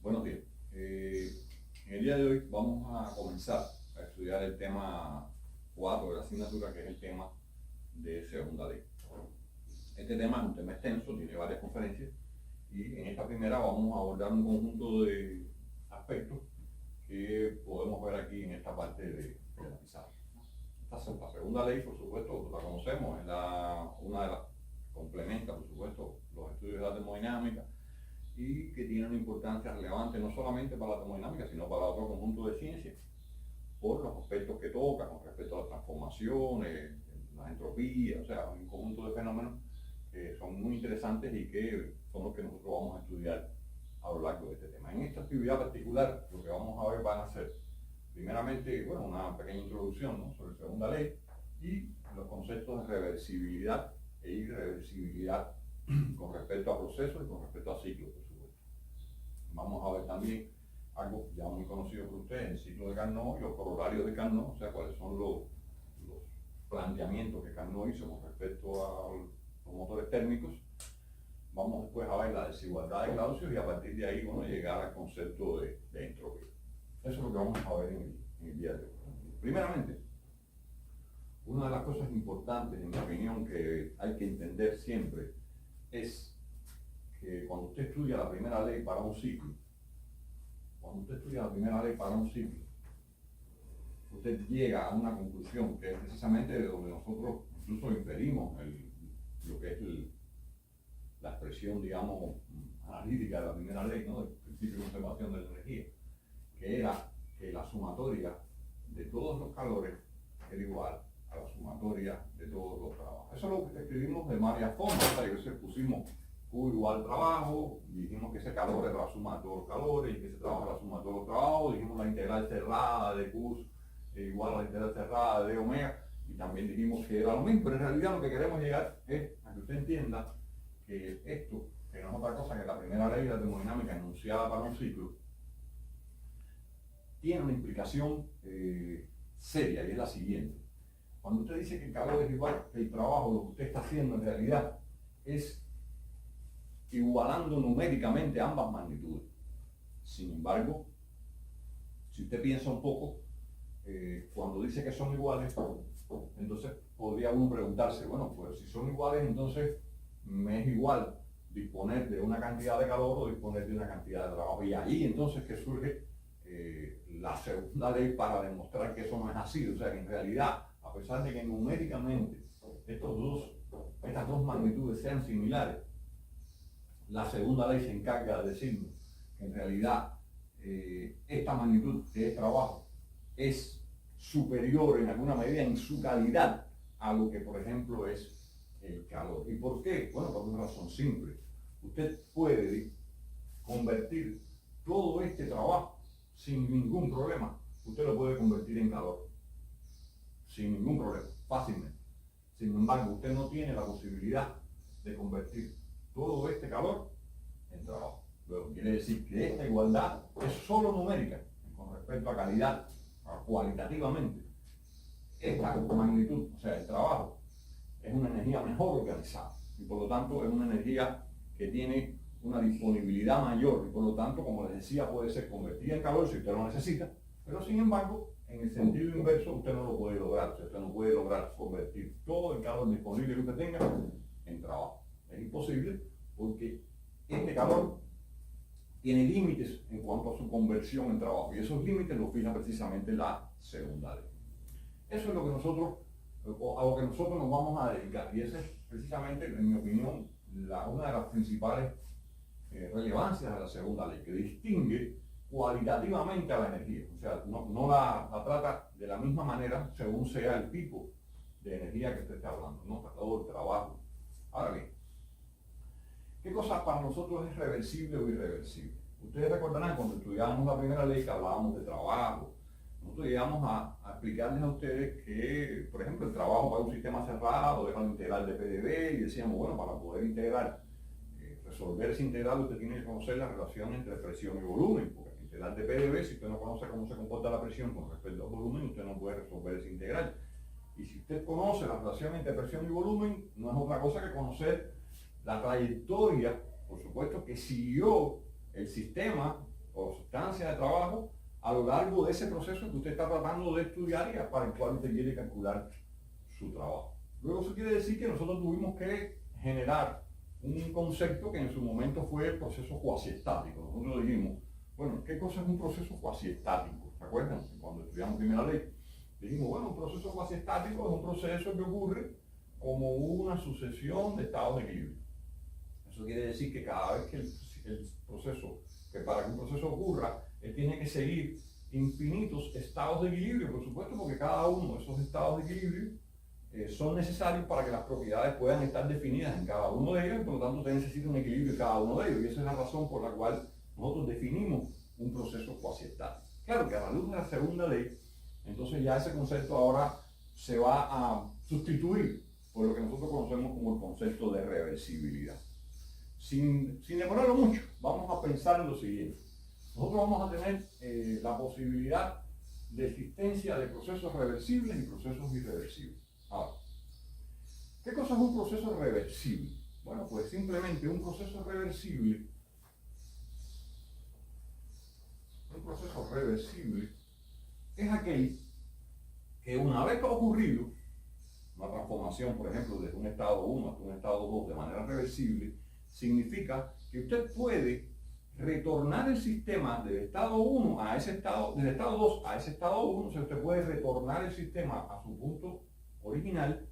Buenos días. En el día de hoy vamos a comenzar a estudiar el tema 4 de la asignatura, que es el tema de segunda ley. Este tema es un tema extenso, tiene varias conferencias, y en esta primera vamos a abordar un conjunto de aspectos que podemos ver aquí en esta parte de la pizarra. La segunda ley, por supuesto, la conocemos, es una de las que complementa, por supuesto, los estudios de la termodinámica, y que tiene una importancia relevante no solamente para la termodinámica, sino para otro conjunto de ciencias, por los aspectos que toca con respecto a las transformaciones, las entropías, o sea, un conjunto de fenómenos que son muy interesantes y que son los que nosotros vamos a estudiar a lo largo de este tema. En esta actividad particular, lo que vamos a ver van a ser, primeramente, bueno, una pequeña introducción, ¿no?, sobre segunda ley y los conceptos de reversibilidad e irreversibilidad con respecto a procesos y con respecto a ciclos, por supuesto. Vamos a ver también algo ya muy conocido por ustedes, el ciclo de Carnot y los corolarios de Carnot, o sea, cuáles son los planteamientos que Carnot hizo con respecto a los motores térmicos. Vamos después a ver la desigualdad de Clausius y a partir de ahí, bueno, llegar al concepto de entropía. Eso es lo que vamos a ver en el día de hoy. Primeramente, una de las cosas importantes, en mi opinión, que hay que entender siempre es que cuando usted estudia la primera ley para un ciclo, usted llega a una conclusión que es precisamente de donde nosotros incluso inferimos lo que es la expresión, digamos, analítica de la primera ley, ¿no?, del principio de conservación de la energía, que era que la sumatoria de todos los calores era igual a la sumatoria de todos los trabajos. Eso es lo que escribimos de varias formas. A veces pusimos Q igual trabajo, dijimos que ese calor era la suma de todos los calores y que ese trabajo era la suma de todos los trabajos, dijimos la integral cerrada de Q igual a la integral cerrada de omega, y también dijimos que era lo mismo, pero en realidad lo que queremos llegar es a que usted entienda que esto, que no es otra cosa que la primera ley de la termodinámica enunciada para un ciclo, tiene una implicación seria, y es la siguiente. Cuando usted dice que el calor es igual que el trabajo, lo que usted está haciendo en realidad es igualando numéricamente ambas magnitudes. Sin embargo, si usted piensa un poco, cuando dice que son iguales, entonces podría uno preguntarse, bueno, pues si son iguales, entonces me es igual disponer de una cantidad de calor o disponer de una cantidad de trabajo. Y ahí entonces que surge la segunda ley para demostrar que eso no es así. O sea, que en realidad, a pesar de que numéricamente estas dos magnitudes sean similares, la segunda ley se encarga de decirnos que en realidad esta magnitud, que es trabajo, es superior en alguna medida en su calidad a lo que, por ejemplo, es el calor. ¿Y por qué? Bueno, por una razón simple. Usted puede convertir todo este trabajo sin ningún problema. Usted lo puede convertir en calor. Sin ningún problema, fácilmente. Sin embargo, usted no tiene la posibilidad de convertir todo este calor en trabajo. Luego, quiere decir que esta igualdad es solo numérica con respecto a calidad, cualitativamente. Esta magnitud, o sea, el trabajo, es una energía mejor organizada y por lo tanto es una energía que tiene una disponibilidad mayor y por lo tanto, como les decía, puede ser convertida en calor si usted lo necesita, pero sin embargo, en el sentido inverso, usted no lo puede lograr. O sea, usted no puede lograr convertir todo el calor disponible que usted tenga en trabajo. Es imposible porque este calor tiene límites en cuanto a su conversión en trabajo y esos límites los fija precisamente la segunda ley. Eso es lo que a lo que nosotros nos vamos a dedicar, y esa es precisamente, en mi opinión, una de las principales relevancias de la segunda ley, que distingue cualitativamente a la energía. O sea, no la trata de la misma manera según sea el tipo de energía que usted está hablando, ¿no? Calor, trabajo. Ahora bien, ¿qué cosa para nosotros es reversible o irreversible? Ustedes recordarán cuando estudiábamos la primera ley que hablábamos de trabajo. Nosotros llegamos a explicarles a ustedes que, por ejemplo, el trabajo para un sistema cerrado es la integral de PdV, y decíamos, bueno, para poder integrar, resolver ese integral, usted tiene que conocer la relación entre presión y volumen, porque la integral de PdV, si usted no conoce cómo se comporta la presión con respecto al volumen, usted no puede resolver ese integral. Y si usted conoce la relación entre presión y volumen, no es otra cosa que conocer la trayectoria, por supuesto, que siguió el sistema o sustancia de trabajo a lo largo de ese proceso que usted está tratando de estudiar y para el cual usted quiere calcular su trabajo. Luego eso quiere decir que nosotros tuvimos que generar un concepto que en su momento fue el proceso cuasiestático. Nosotros dijimos, bueno, ¿qué cosa es un proceso cuasiestático? ¿Se acuerdan? Cuando estudiamos primera ley, dijimos, bueno, un proceso cuasiestático es un proceso que ocurre como una sucesión de estados de equilibrio. Eso quiere decir que cada vez que el proceso, que para que un proceso ocurra, él tiene que seguir infinitos estados de equilibrio, por supuesto, porque cada uno de esos estados de equilibrio son necesarios para que las propiedades puedan estar definidas en cada uno de ellos, y por lo tanto usted necesita un equilibrio en cada uno de ellos, y esa es la razón por la cual nosotros definimos un proceso cuasiestático. Claro que a la luz de la segunda ley, entonces ya ese concepto ahora se va a sustituir por lo que nosotros conocemos como el concepto de reversibilidad. Sin demorarlo mucho, vamos a pensar en lo siguiente. Nosotros vamos a tener la posibilidad de existencia de procesos reversibles y procesos irreversibles. Ahora, ¿qué cosa es un proceso reversible? Bueno, pues simplemente un proceso reversible es aquel que una vez que ha ocurrido una transformación, por ejemplo, desde un estado 1 hasta un estado 2 de manera reversible, significa que usted puede retornar el sistema del estado 1 a ese estado, del estado 2 a ese estado 1, o sea, usted puede retornar el sistema a su punto original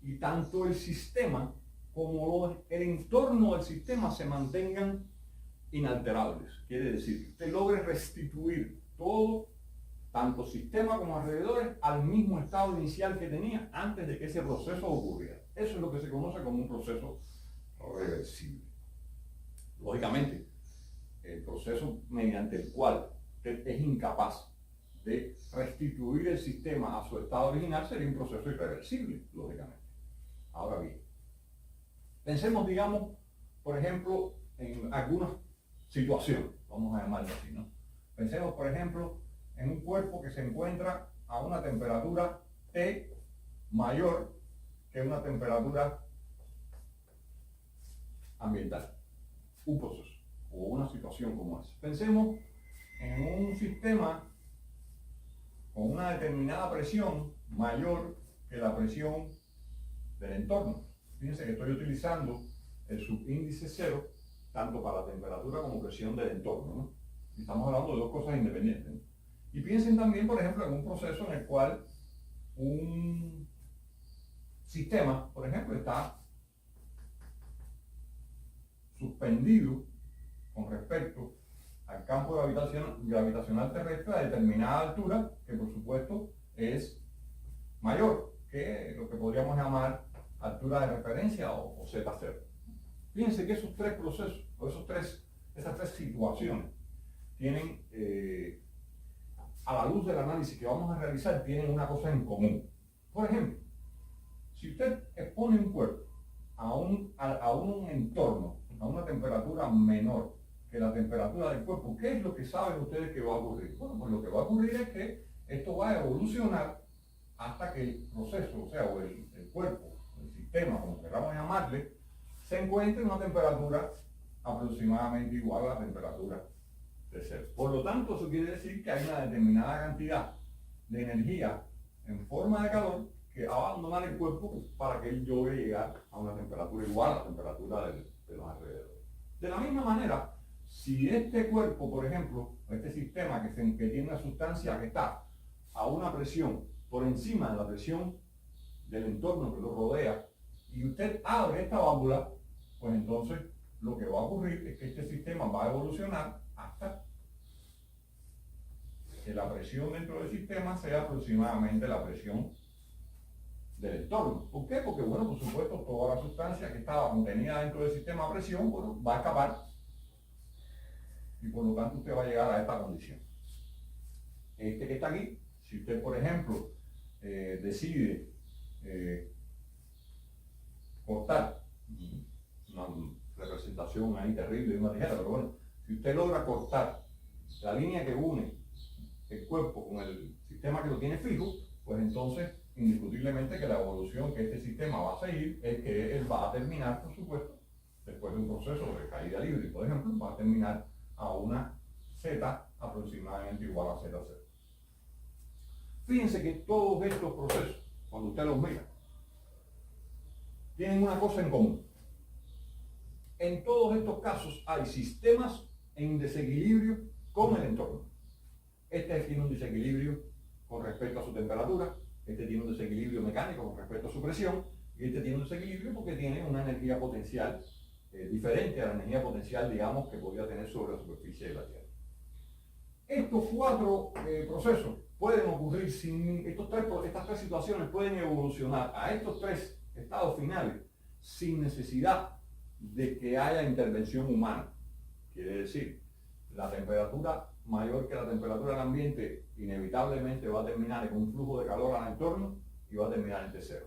y tanto el sistema como el entorno del sistema se mantengan inalterables. Quiere decir que usted logre restituir todo, tanto sistema como alrededores, al mismo estado inicial que tenía antes de que ese proceso ocurriera. Eso es lo que se conoce como un proceso reversible. Lógicamente, el proceso mediante el cual usted es incapaz de restituir el sistema a su estado original sería un proceso irreversible, lógicamente. Ahora bien, pensemos, digamos, por ejemplo, en alguna situación, vamos a llamarlo así, ¿no? Pensemos, por ejemplo, en un cuerpo que se encuentra a una temperatura T mayor que una temperatura ambiental. Un proceso o una situación como esa. Pensemos en un sistema con una determinada presión mayor que la presión del entorno. Fíjense que estoy utilizando el subíndice 0 tanto para la temperatura como presión del entorno, ¿no? Y estamos hablando de dos cosas independientes, ¿no? Y piensen también, por ejemplo, en un proceso en el cual un sistema, por ejemplo, está suspendido con respecto al campo gravitacional terrestre a determinada altura, que por supuesto es mayor que lo que podríamos llamar altura de referencia o Z0. Fíjense que esos tres procesos, o esas tres situaciones, tienen, a la luz del análisis que vamos a realizar, tienen una cosa en común. Por ejemplo, si usted expone un cuerpo a un entorno, a una temperatura menor que la temperatura del cuerpo, ¿qué es lo que saben ustedes que va a ocurrir? Bueno, pues lo que va a ocurrir es que esto va a evolucionar hasta que el proceso, o sea, el cuerpo, el sistema, como queramos llamarle, se encuentre en una temperatura aproximadamente igual a la temperatura de cero. Por lo tanto, eso quiere decir que hay una determinada cantidad de energía en forma de calor que va a abandonar el cuerpo para que él logre llegar a una temperatura igual a la temperatura de los alrededores. De la misma manera, si este cuerpo, por ejemplo, este sistema que tiene una sustancia que está a una presión por encima de la presión del entorno que lo rodea, y usted abre esta válvula, pues entonces lo que va a ocurrir es que este sistema va a evolucionar hasta que la presión dentro del sistema sea aproximadamente la presión del entorno. ¿Por qué? Porque, bueno, por supuesto, toda la sustancia que estaba contenida dentro del sistema a presión, bueno, va a escapar y por lo tanto usted va a llegar a esta condición. Este que está aquí, si usted, por ejemplo, decide cortar una representación ahí terrible de una tijera, pero bueno, si usted logra cortar la línea que une el cuerpo con el sistema que lo tiene fijo, pues entonces indiscutiblemente que la evolución que este sistema va a seguir es que él va a terminar, por supuesto, después de un proceso de caída libre, por ejemplo, va a terminar a una Z aproximadamente igual a Z0. Fíjense que todos estos procesos, cuando usted los mira, tienen una cosa en común. En todos estos casos hay sistemas en desequilibrio con el entorno. Este tiene un desequilibrio con respecto a su temperatura, este tiene un desequilibrio mecánico con respecto a su presión, y este tiene un desequilibrio porque tiene una energía potencial diferente a la energía potencial, digamos, que podría tener sobre la superficie de la Tierra. Estos cuatro procesos pueden ocurrir sin, estas tres situaciones pueden evolucionar a estos tres estados finales sin necesidad de que haya intervención humana. Quiere decir, la temperatura mayor que la temperatura del ambiente inevitablemente va a terminar en un flujo de calor al entorno y va a terminar en T0.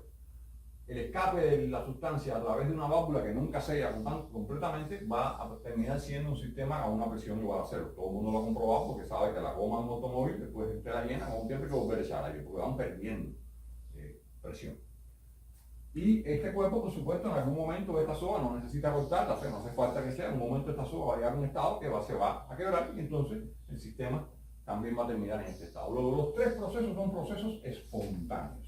El escape de la sustancia a través de una válvula que nunca sella completamente va a terminar siendo un sistema a una presión igual a cero. Todo el mundo lo ha comprobado porque sabe que la goma de un automóvil, después de estar llena, con un tiempo hay que volver a echar aire porque van perdiendo presión. Y este cuerpo, por supuesto, en algún momento esta soga no necesita cortarla, o sea, no hace falta que sea, en un momento esta soga va a llegar a un estado que se va a quebrar y entonces el sistema también va a terminar en este estado. Luego, los tres procesos son procesos espontáneos.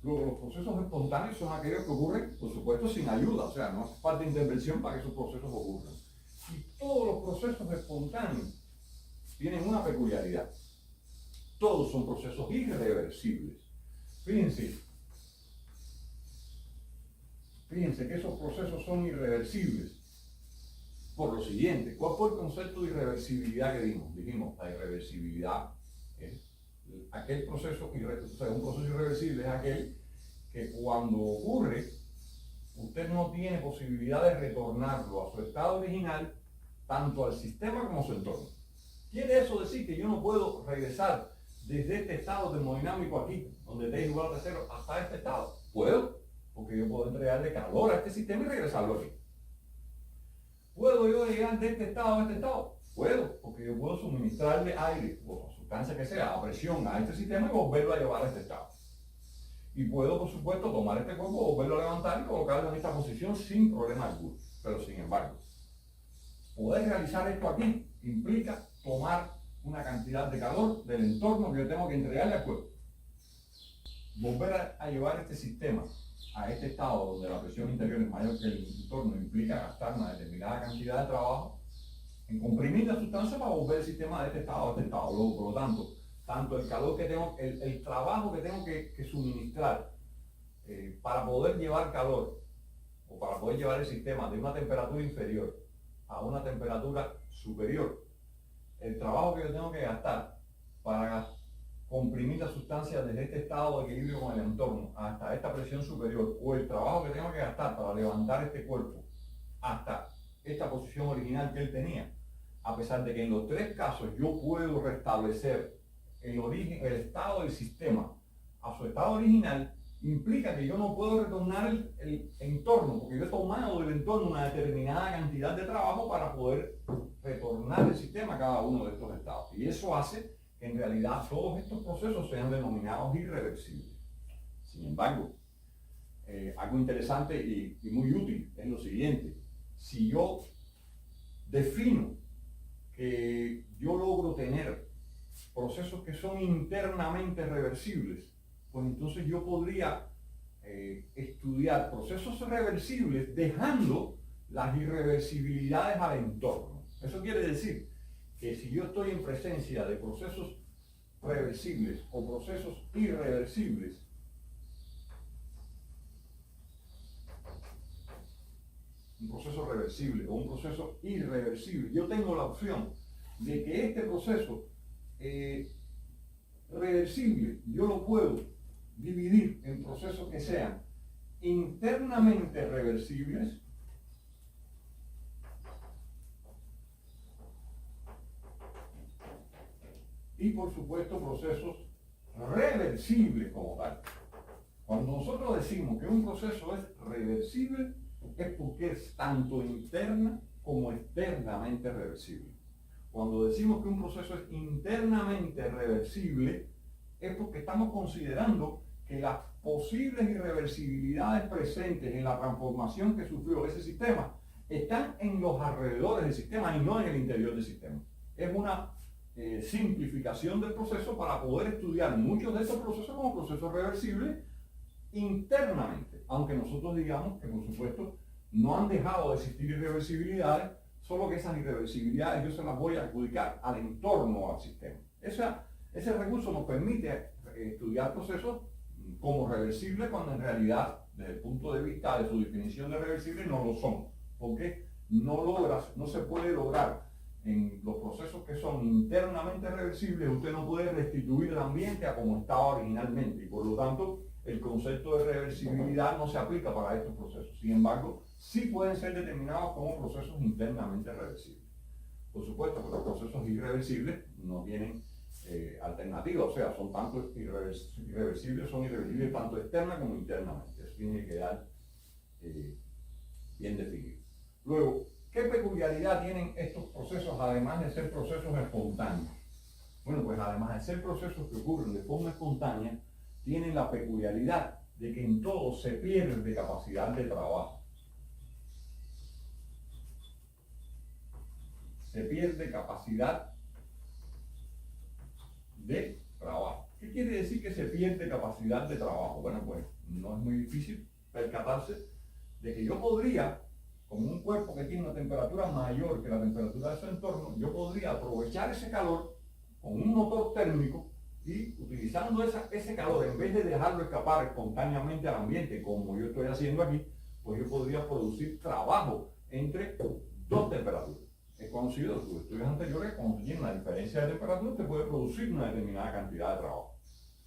Luego, los procesos espontáneos son aquellos que ocurren, por supuesto, sin ayuda, o sea, no hace falta intervención para que esos procesos ocurran. Y todos los procesos espontáneos tienen una peculiaridad. Todos son procesos irreversibles. Fíjense que esos procesos son irreversibles por lo siguiente. ¿Cuál fue el concepto de irreversibilidad que dimos? Dijimos, la irreversibilidad es aquel proceso, o sea, un proceso irreversible es aquel que cuando ocurre, usted no tiene posibilidad de retornarlo a su estado original, tanto al sistema como a su entorno. ¿Quiere eso decir que yo no puedo regresar desde este estado termodinámico aquí, donde T es igual a cero, hasta este estado? Puedo, porque yo puedo entregarle calor a este sistema y regresarlo aquí. ¿Puedo yo llegar de este estado a este estado? Puedo, porque yo puedo suministrarle aire o sustancia que sea a presión a este sistema y volverlo a llevar a este estado. Y puedo, por supuesto, tomar este cuerpo, volverlo a levantar y colocarlo en esta posición sin problema alguno. Pero sin embargo, poder realizar esto aquí implica tomar una cantidad de calor del entorno que yo tengo que entregarle al cuerpo. Volver a llevar este sistema a este estado donde la presión interior es mayor que el entorno implica gastar una determinada cantidad de trabajo en comprimir la sustancia para volver el sistema de este estado a este estado. Luego, por lo tanto el calor que tengo, el trabajo que tengo que suministrar para poder llevar calor o para poder llevar el sistema de una temperatura inferior a una temperatura superior, el trabajo que yo tengo que gastar para comprimir la sustancia desde este estado de equilibrio con el entorno hasta esta presión superior, o el trabajo que tengo que gastar para levantar este cuerpo hasta esta posición original que él tenía, a pesar de que en los tres casos yo puedo restablecer el estado del sistema a su estado original, implica que yo no puedo retornar el entorno, porque yo he tomado del entorno una determinada cantidad de trabajo para poder retornar el sistema a cada uno de estos estados. Y eso hace que en realidad todos estos procesos sean denominados irreversibles. Sin embargo, algo interesante y muy útil es lo siguiente. Si yo defino que yo logro tener procesos que son internamente reversibles, pues entonces yo podría estudiar procesos reversibles dejando las irreversibilidades al entorno. Eso quiere decir que si yo estoy en presencia de procesos reversibles o procesos irreversibles, un proceso reversible o un proceso irreversible, yo tengo la opción de que este proceso reversible yo lo puedo dividir en procesos que sean internamente reversibles y por supuesto procesos reversibles como tal. Cuando nosotros decimos que un proceso es reversible es porque es tanto interna como externamente reversible. Cuando decimos que un proceso es internamente reversible es porque estamos considerando que las posibles irreversibilidades presentes en la transformación que sufrió ese sistema están en los alrededores del sistema y no en el interior del sistema. Es una simplificación del proceso para poder estudiar muchos de estos procesos como procesos reversibles internamente, aunque nosotros digamos que por supuesto no han dejado de existir irreversibilidades, solo que esas irreversibilidades yo se las voy a adjudicar al entorno, al sistema. Ese recurso nos permite estudiar procesos como reversibles cuando en realidad, desde el punto de vista de su definición de reversible, no lo son, porque no se puede lograr en los procesos que son internamente reversibles, usted no puede restituir el ambiente a como estaba originalmente, y por lo tanto el concepto de reversibilidad no se aplica para estos procesos. Sin embargo, sí pueden ser determinados como procesos internamente reversibles. Por supuesto que los procesos irreversibles no tienen alternativa, o sea, son tanto irreversibles tanto externa como internamente. Eso tiene que quedar bien definido. Luego, ¿qué peculiaridad tienen estos procesos además de ser procesos espontáneos? Bueno, pues además de ser procesos que ocurren de forma espontánea, tienen la peculiaridad de que en todo se pierde capacidad de trabajo. Se pierde capacidad de trabajo. ¿Qué quiere decir que se pierde capacidad de trabajo? Bueno, pues no es muy difícil percatarse de que yo podría, con un cuerpo que tiene una temperatura mayor que la temperatura de su entorno, yo podría aprovechar ese calor con un motor térmico y utilizando ese calor, en vez de dejarlo escapar espontáneamente al ambiente, como yo estoy haciendo aquí, pues yo podría producir trabajo entre dos temperaturas. Es conocido en sus estudios anteriores, cuando usted tiene una diferencia de temperatura, usted puede producir una determinada cantidad de trabajo.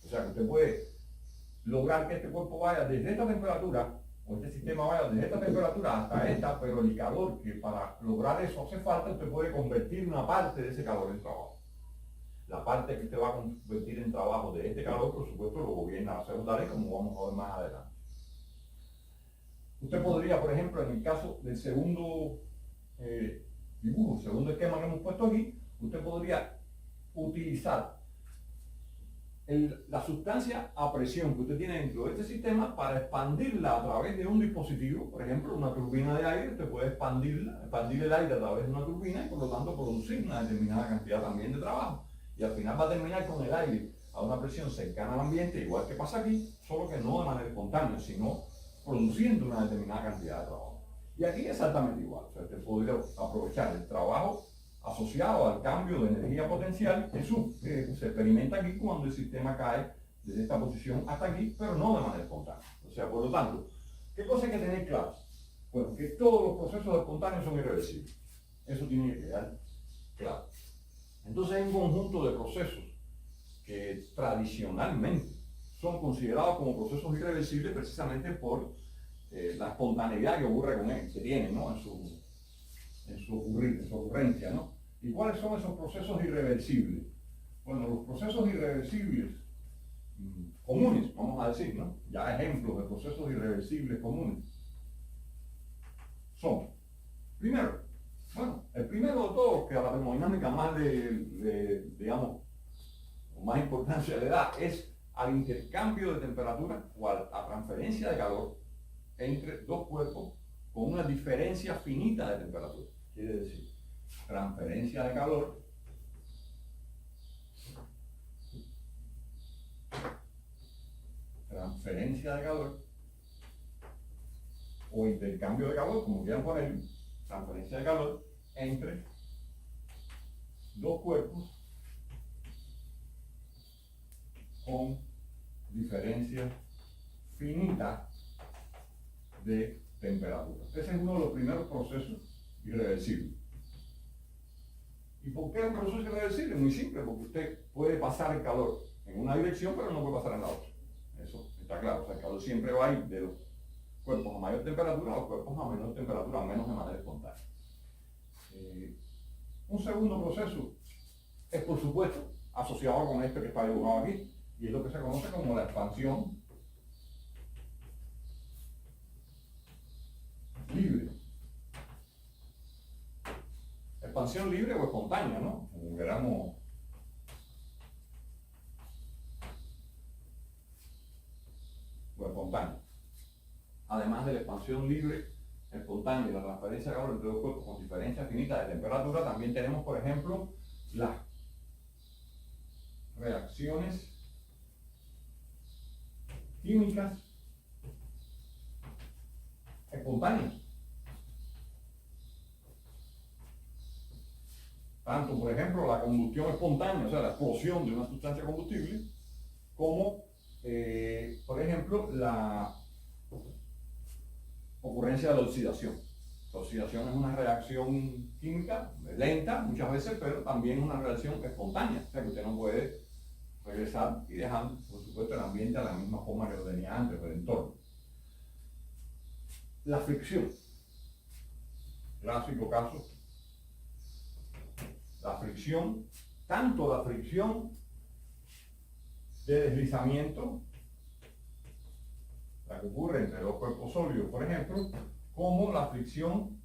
O sea, que usted puede lograr que este cuerpo vaya desde esta temperatura, o este sistema vaya desde esta temperatura hasta esta, pero el calor que para lograr eso hace falta, usted puede convertir una parte de ese calor en trabajo. La parte que usted va a convertir en trabajo de este calor, por supuesto, lo gobierna la celulares, como vamos a ver más adelante. Usted podría, por ejemplo, en el caso del segundo dibujo, segundo esquema que hemos puesto aquí, usted podría utilizar la sustancia a presión que usted tiene dentro de este sistema para expandirla a través de un dispositivo, por ejemplo, una turbina de aire. Usted puede expandir el aire a través de una turbina y por lo tanto producir una determinada cantidad también de trabajo. Y al final va a terminar con el aire a una presión cercana al ambiente, igual que pasa aquí, solo que no de manera espontánea, sino produciendo una determinada cantidad de trabajo. Y aquí exactamente igual, o sea, usted podría aprovechar el trabajo asociado al cambio de energía potencial, eso se experimenta aquí cuando el sistema cae desde esta posición hasta aquí, pero no de manera espontánea. O sea, por lo tanto, ¿qué cosa hay que tener claro? Bueno, que todos los procesos espontáneos son irreversibles. Eso tiene que quedar claro. Entonces hay un conjunto de procesos que tradicionalmente son considerados como procesos irreversibles precisamente por la espontaneidad que ocurre con él, que tiene, ¿no? en su ocurrencia, ¿no? ¿Y cuáles son esos procesos irreversibles? Bueno, los procesos irreversibles comunes, vamos a decir, ¿no? Ya ejemplos de procesos irreversibles comunes son, primero, bueno, el primero de todos, que a la termodinámica más digamos, más importancia le da, es al intercambio de temperatura o a la transferencia de calor entre dos cuerpos con una diferencia finita de temperatura. Quiere decir, transferencia de calor o intercambio de calor, como quieran ponerlo, transferencia de calor entre dos cuerpos con diferencia finita de temperatura. Ese es uno de los primeros procesos irreversibles. ¿Y por qué es un proceso irreversible? Muy simple, porque usted puede pasar el calor en una dirección, pero no puede pasar en la otra. Eso está claro. O sea, el calor siempre va a ir de los cuerpos a mayor temperatura a los cuerpos a menor temperatura, al menos de manera espontánea. Un segundo proceso es, por supuesto, asociado con este que está dibujado aquí, y es lo que se conoce como la expansión libre. Expansión libre o espontánea, ¿no? Como queramos. O espontánea. Además de la expansión libre espontánea y la transferencia de calor entre dos cuerpos con diferencia finita de temperatura, también tenemos, por ejemplo, las reacciones químicas espontáneas. Tanto, por ejemplo, la combustión espontánea, o sea, la explosión de una sustancia combustible, como, por ejemplo, la ocurrencia de la oxidación. La oxidación es una reacción química lenta muchas veces, pero también es una reacción espontánea, o sea que usted no puede regresar y dejar, por supuesto, el ambiente a la misma forma que lo tenía antes, el entorno. La fricción, clásico caso. La fricción, tanto la fricción de deslizamiento, la que ocurre entre dos cuerpos sólidos, por ejemplo, como la fricción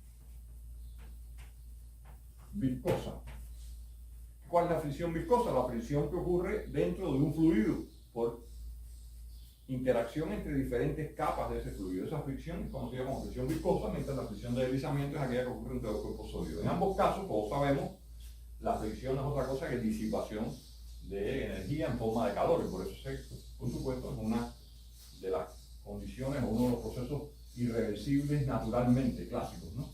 viscosa. ¿Cuál es la fricción viscosa? La fricción que ocurre dentro de un fluido por interacción entre diferentes capas de ese fluido. Esa fricción es conocida como fricción viscosa, mientras la fricción de deslizamiento es aquella que ocurre entre dos cuerpos sólidos. En ambos casos, todos sabemos, la fricción no es otra cosa que disipación de energía en forma de calor, y por eso, por supuesto, es una de las condiciones o uno de los procesos irreversibles naturalmente clásicos, ¿no?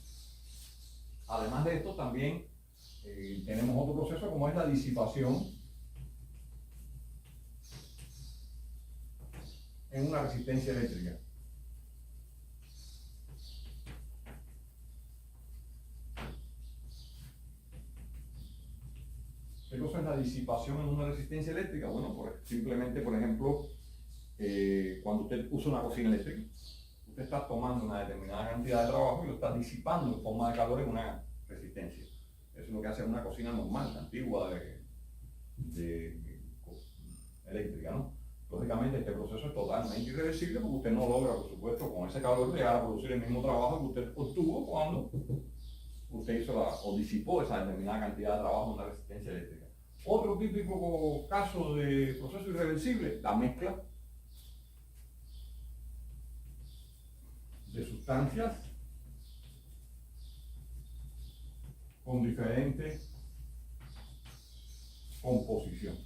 Además de esto, también tenemos otro proceso como es la disipación en una resistencia eléctrica. ¿Qué cosa es la disipación en una resistencia eléctrica? Bueno, simplemente, por ejemplo, cuando usted usa una cocina eléctrica, usted está tomando una determinada cantidad de trabajo y lo está disipando en forma de calor en una resistencia. Eso es lo que hace una cocina normal, antigua, eléctrica, ¿no? Lógicamente este proceso es totalmente irreversible porque usted no logra, por supuesto, con ese calor llegar a producir el mismo trabajo que usted obtuvo cuando usted hizo o disipó esa determinada cantidad de trabajo en una resistencia eléctrica. Otro típico caso de proceso irreversible, la mezcla de sustancias con diferente composición.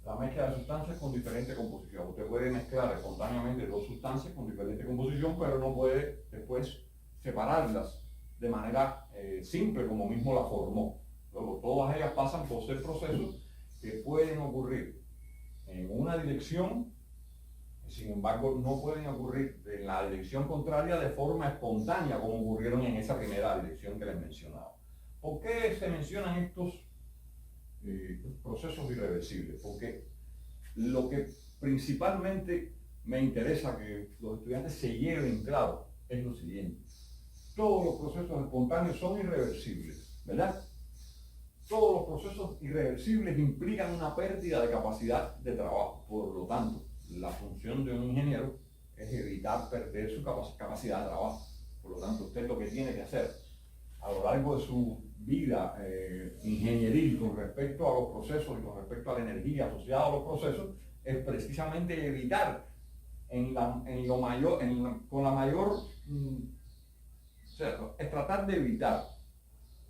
La mezcla de sustancias con diferente composición. Usted puede mezclar espontáneamente dos sustancias con diferente composición, pero no puede después separarlas de manera simple como mismo la formó. Luego, todas ellas pasan por ser procesos que pueden ocurrir en una dirección, sin embargo, no pueden ocurrir en la dirección contraria de forma espontánea como ocurrieron en esa primera dirección que les mencionaba. ¿Por qué se mencionan estos procesos irreversibles? Porque lo que principalmente me interesa que los estudiantes se lleven claro es lo siguiente: todos los procesos espontáneos son irreversibles, ¿verdad? Todos los procesos irreversibles implican una pérdida de capacidad de trabajo. Por lo tanto, la función de un ingeniero es evitar perder su capacidad de trabajo. Por lo tanto, usted lo que tiene que hacer a lo largo de su vida ingenieril con respecto a los procesos y con respecto a la energía asociada a los procesos es precisamente evitar es tratar de evitar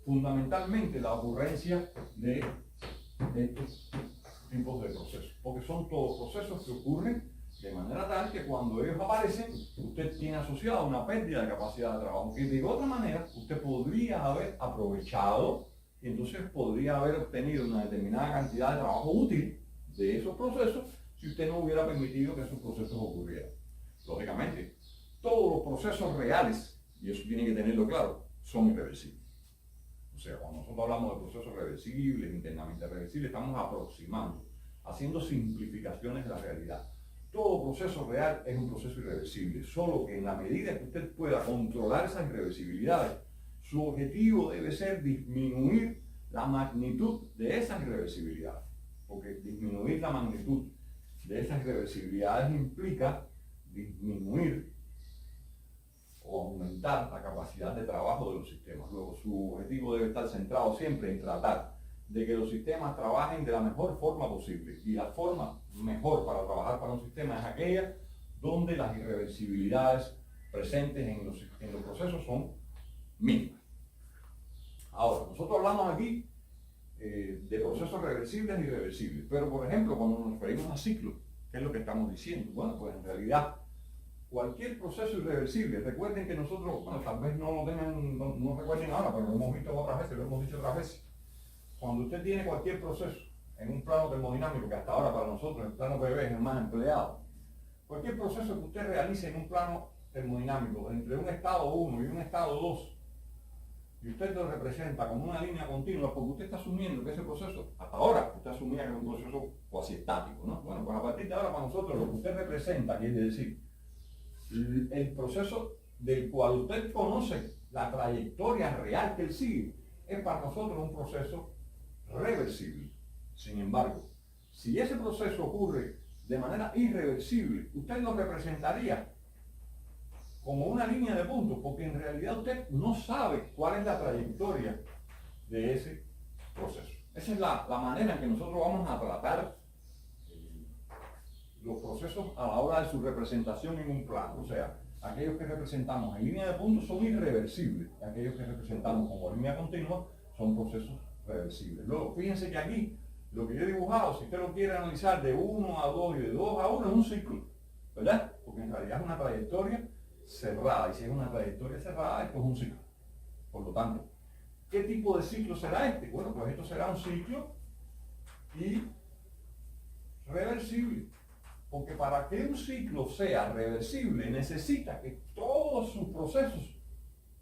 fundamentalmente la ocurrencia de estos tipos de procesos, porque son todos procesos que ocurren de manera tal que cuando ellos aparecen, usted tiene asociada una pérdida de capacidad de trabajo, que de otra manera usted podría haber aprovechado y entonces podría haber obtenido una determinada cantidad de trabajo útil de esos procesos si usted no hubiera permitido que esos procesos ocurrieran. Lógicamente, todos los procesos reales, y eso tiene que tenerlo claro, son irreversibles. O sea, cuando nosotros hablamos de procesos reversibles, internamente reversibles, estamos aproximando, haciendo simplificaciones de la realidad. Todo proceso real es un proceso irreversible, solo que en la medida que usted pueda controlar esas irreversibilidades, su objetivo debe ser disminuir la magnitud de esas irreversibilidades, porque disminuir la magnitud de esas irreversibilidades implica disminuir o aumentar la capacidad de trabajo de los sistemas. Luego, su objetivo debe estar centrado siempre en tratar de que los sistemas trabajen de la mejor forma posible. Y la forma mejor para trabajar para un sistema es aquella donde las irreversibilidades presentes en los procesos son mínimas. Ahora, nosotros hablamos aquí de procesos reversibles y irreversibles, pero por ejemplo, cuando nos referimos a ciclos, ¿qué es lo que estamos diciendo? Bueno, pues en realidad, cualquier proceso irreversible, recuerden que nosotros, bueno, tal vez no lo tengan, no recuerden ahora, pero lo hemos visto otras veces, lo hemos dicho otras veces. Cuando usted tiene cualquier proceso en un plano termodinámico, que hasta ahora para nosotros el plano PV es el más empleado, cualquier proceso que usted realice en un plano termodinámico entre un estado 1 y un estado 2, y usted lo representa como una línea continua, porque usted está asumiendo que ese proceso, hasta ahora, usted asumía que es un proceso cuasi estático, ¿no? Bueno, pues a partir de ahora para nosotros lo que usted representa, quiere decir, el proceso del cual usted conoce la trayectoria real que él sigue, es para nosotros un proceso reversible. Sin embargo, si ese proceso ocurre de manera irreversible, usted lo representaría como una línea de puntos, porque en realidad usted no sabe cuál es la trayectoria de ese proceso. Esa es la manera en que nosotros vamos a tratar los procesos a la hora de su representación en un plano. O sea, aquellos que representamos en línea de puntos son irreversibles, y aquellos que representamos como línea continua son procesos reversibles. Luego, fíjense que aquí, lo que yo he dibujado, si usted lo quiere analizar de 1 a 2 y de 2 a 1, es un ciclo, ¿verdad? Porque en realidad es una trayectoria cerrada, y si es una trayectoria cerrada, esto es un ciclo. Por lo tanto, ¿qué tipo de ciclo será este? Bueno, pues esto será un ciclo irreversible. Porque para que un ciclo sea reversible, necesita que todos sus procesos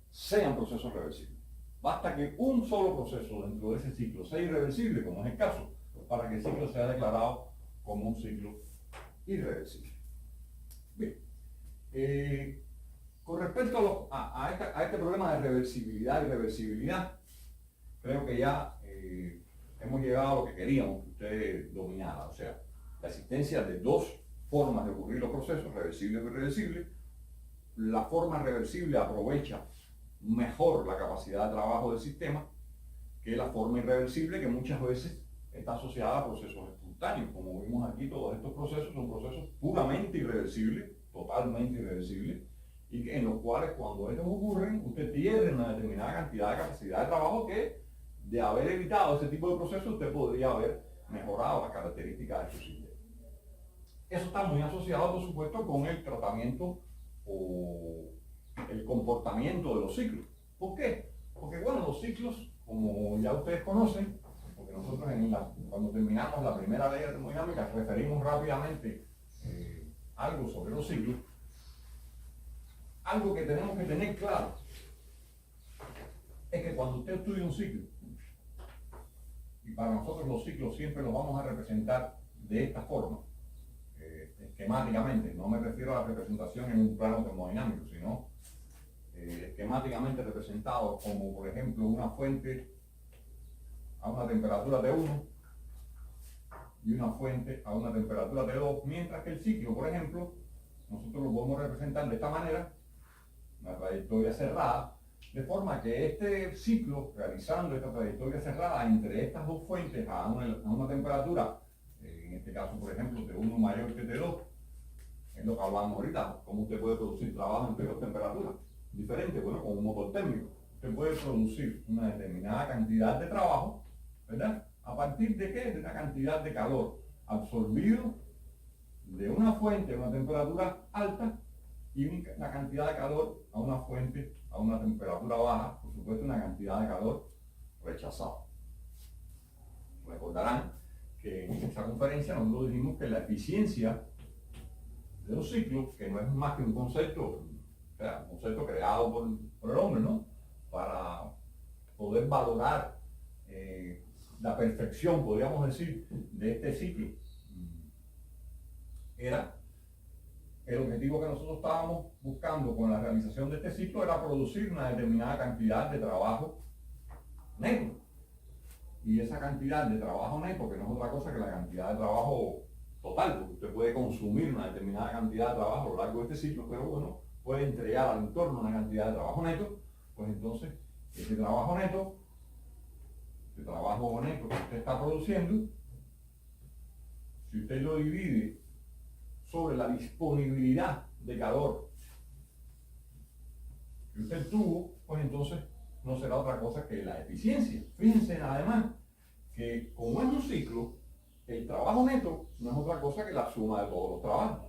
sean procesos reversibles. Basta que un solo proceso dentro de ese ciclo sea irreversible, como es el caso, para que el ciclo sea declarado como un ciclo irreversible. Bien. Con respecto a este problema de reversibilidad y reversibilidad, creo que ya hemos llegado a lo que queríamos que usted dominara, o sea, la existencia de dos formas de ocurrir los procesos, reversible y irreversible. La forma reversible aprovecha mejor la capacidad de trabajo del sistema que la forma irreversible, que muchas veces está asociada a procesos espontáneos. Como vimos aquí, todos estos procesos son procesos puramente irreversibles, totalmente irreversibles, y en los cuales cuando estos ocurren, usted pierde una determinada cantidad de capacidad de trabajo que, de haber evitado ese tipo de procesos, usted podría haber mejorado las características de su sistema. Eso está muy asociado, por supuesto, con el tratamiento o el comportamiento de los ciclos. ¿Por qué? Porque, bueno, los ciclos, como ya ustedes conocen, porque nosotros cuando terminamos la primera ley de termodinámica referimos rápidamente algo sobre los ciclos. Algo que tenemos que tener claro es que cuando usted estudia un ciclo, y para nosotros los ciclos siempre los vamos a representar de esta forma, esquemáticamente, no me refiero a la representación en un plano termodinámico, sino esquemáticamente representado como, por ejemplo, una fuente a una temperatura de 1 y una fuente a una temperatura de 2, mientras que el ciclo, por ejemplo, nosotros lo podemos representar de esta manera, una trayectoria cerrada, de forma que este ciclo, realizando esta trayectoria cerrada entre estas dos fuentes a una temperatura, en este caso, por ejemplo, de 1 mayor que de 2, es lo que hablamos ahorita, cómo usted puede producir trabajo entre dos temperaturas diferentes. Bueno, con un motor térmico, usted puede producir una determinada cantidad de trabajo, ¿verdad? ¿A partir de qué? De una cantidad de calor absorbido de una fuente a una temperatura alta y una cantidad de calor a una fuente a una temperatura baja, por supuesto una cantidad de calor rechazada. Recordarán que en esta conferencia nosotros dijimos que la eficiencia de un ciclo, que no es más que un concepto, o sea, un concepto creado por el hombre, ¿no? Para poder valorar la perfección, podríamos decir, de este ciclo. Era el objetivo que nosotros estábamos buscando con la realización de este ciclo, era producir una determinada cantidad de trabajo neto. Y esa cantidad de trabajo neto, que no es otra cosa que la cantidad de trabajo total, porque usted puede consumir una determinada cantidad de trabajo a lo largo de este ciclo, pero bueno, puede entregar al entorno una cantidad de trabajo neto, pues entonces ese trabajo neto que usted está produciendo, si usted lo divide sobre la disponibilidad de calor que usted tuvo, pues entonces no será otra cosa que la eficiencia. Fíjense además que como es un ciclo, el trabajo neto no es otra cosa que la suma de todos los trabajos.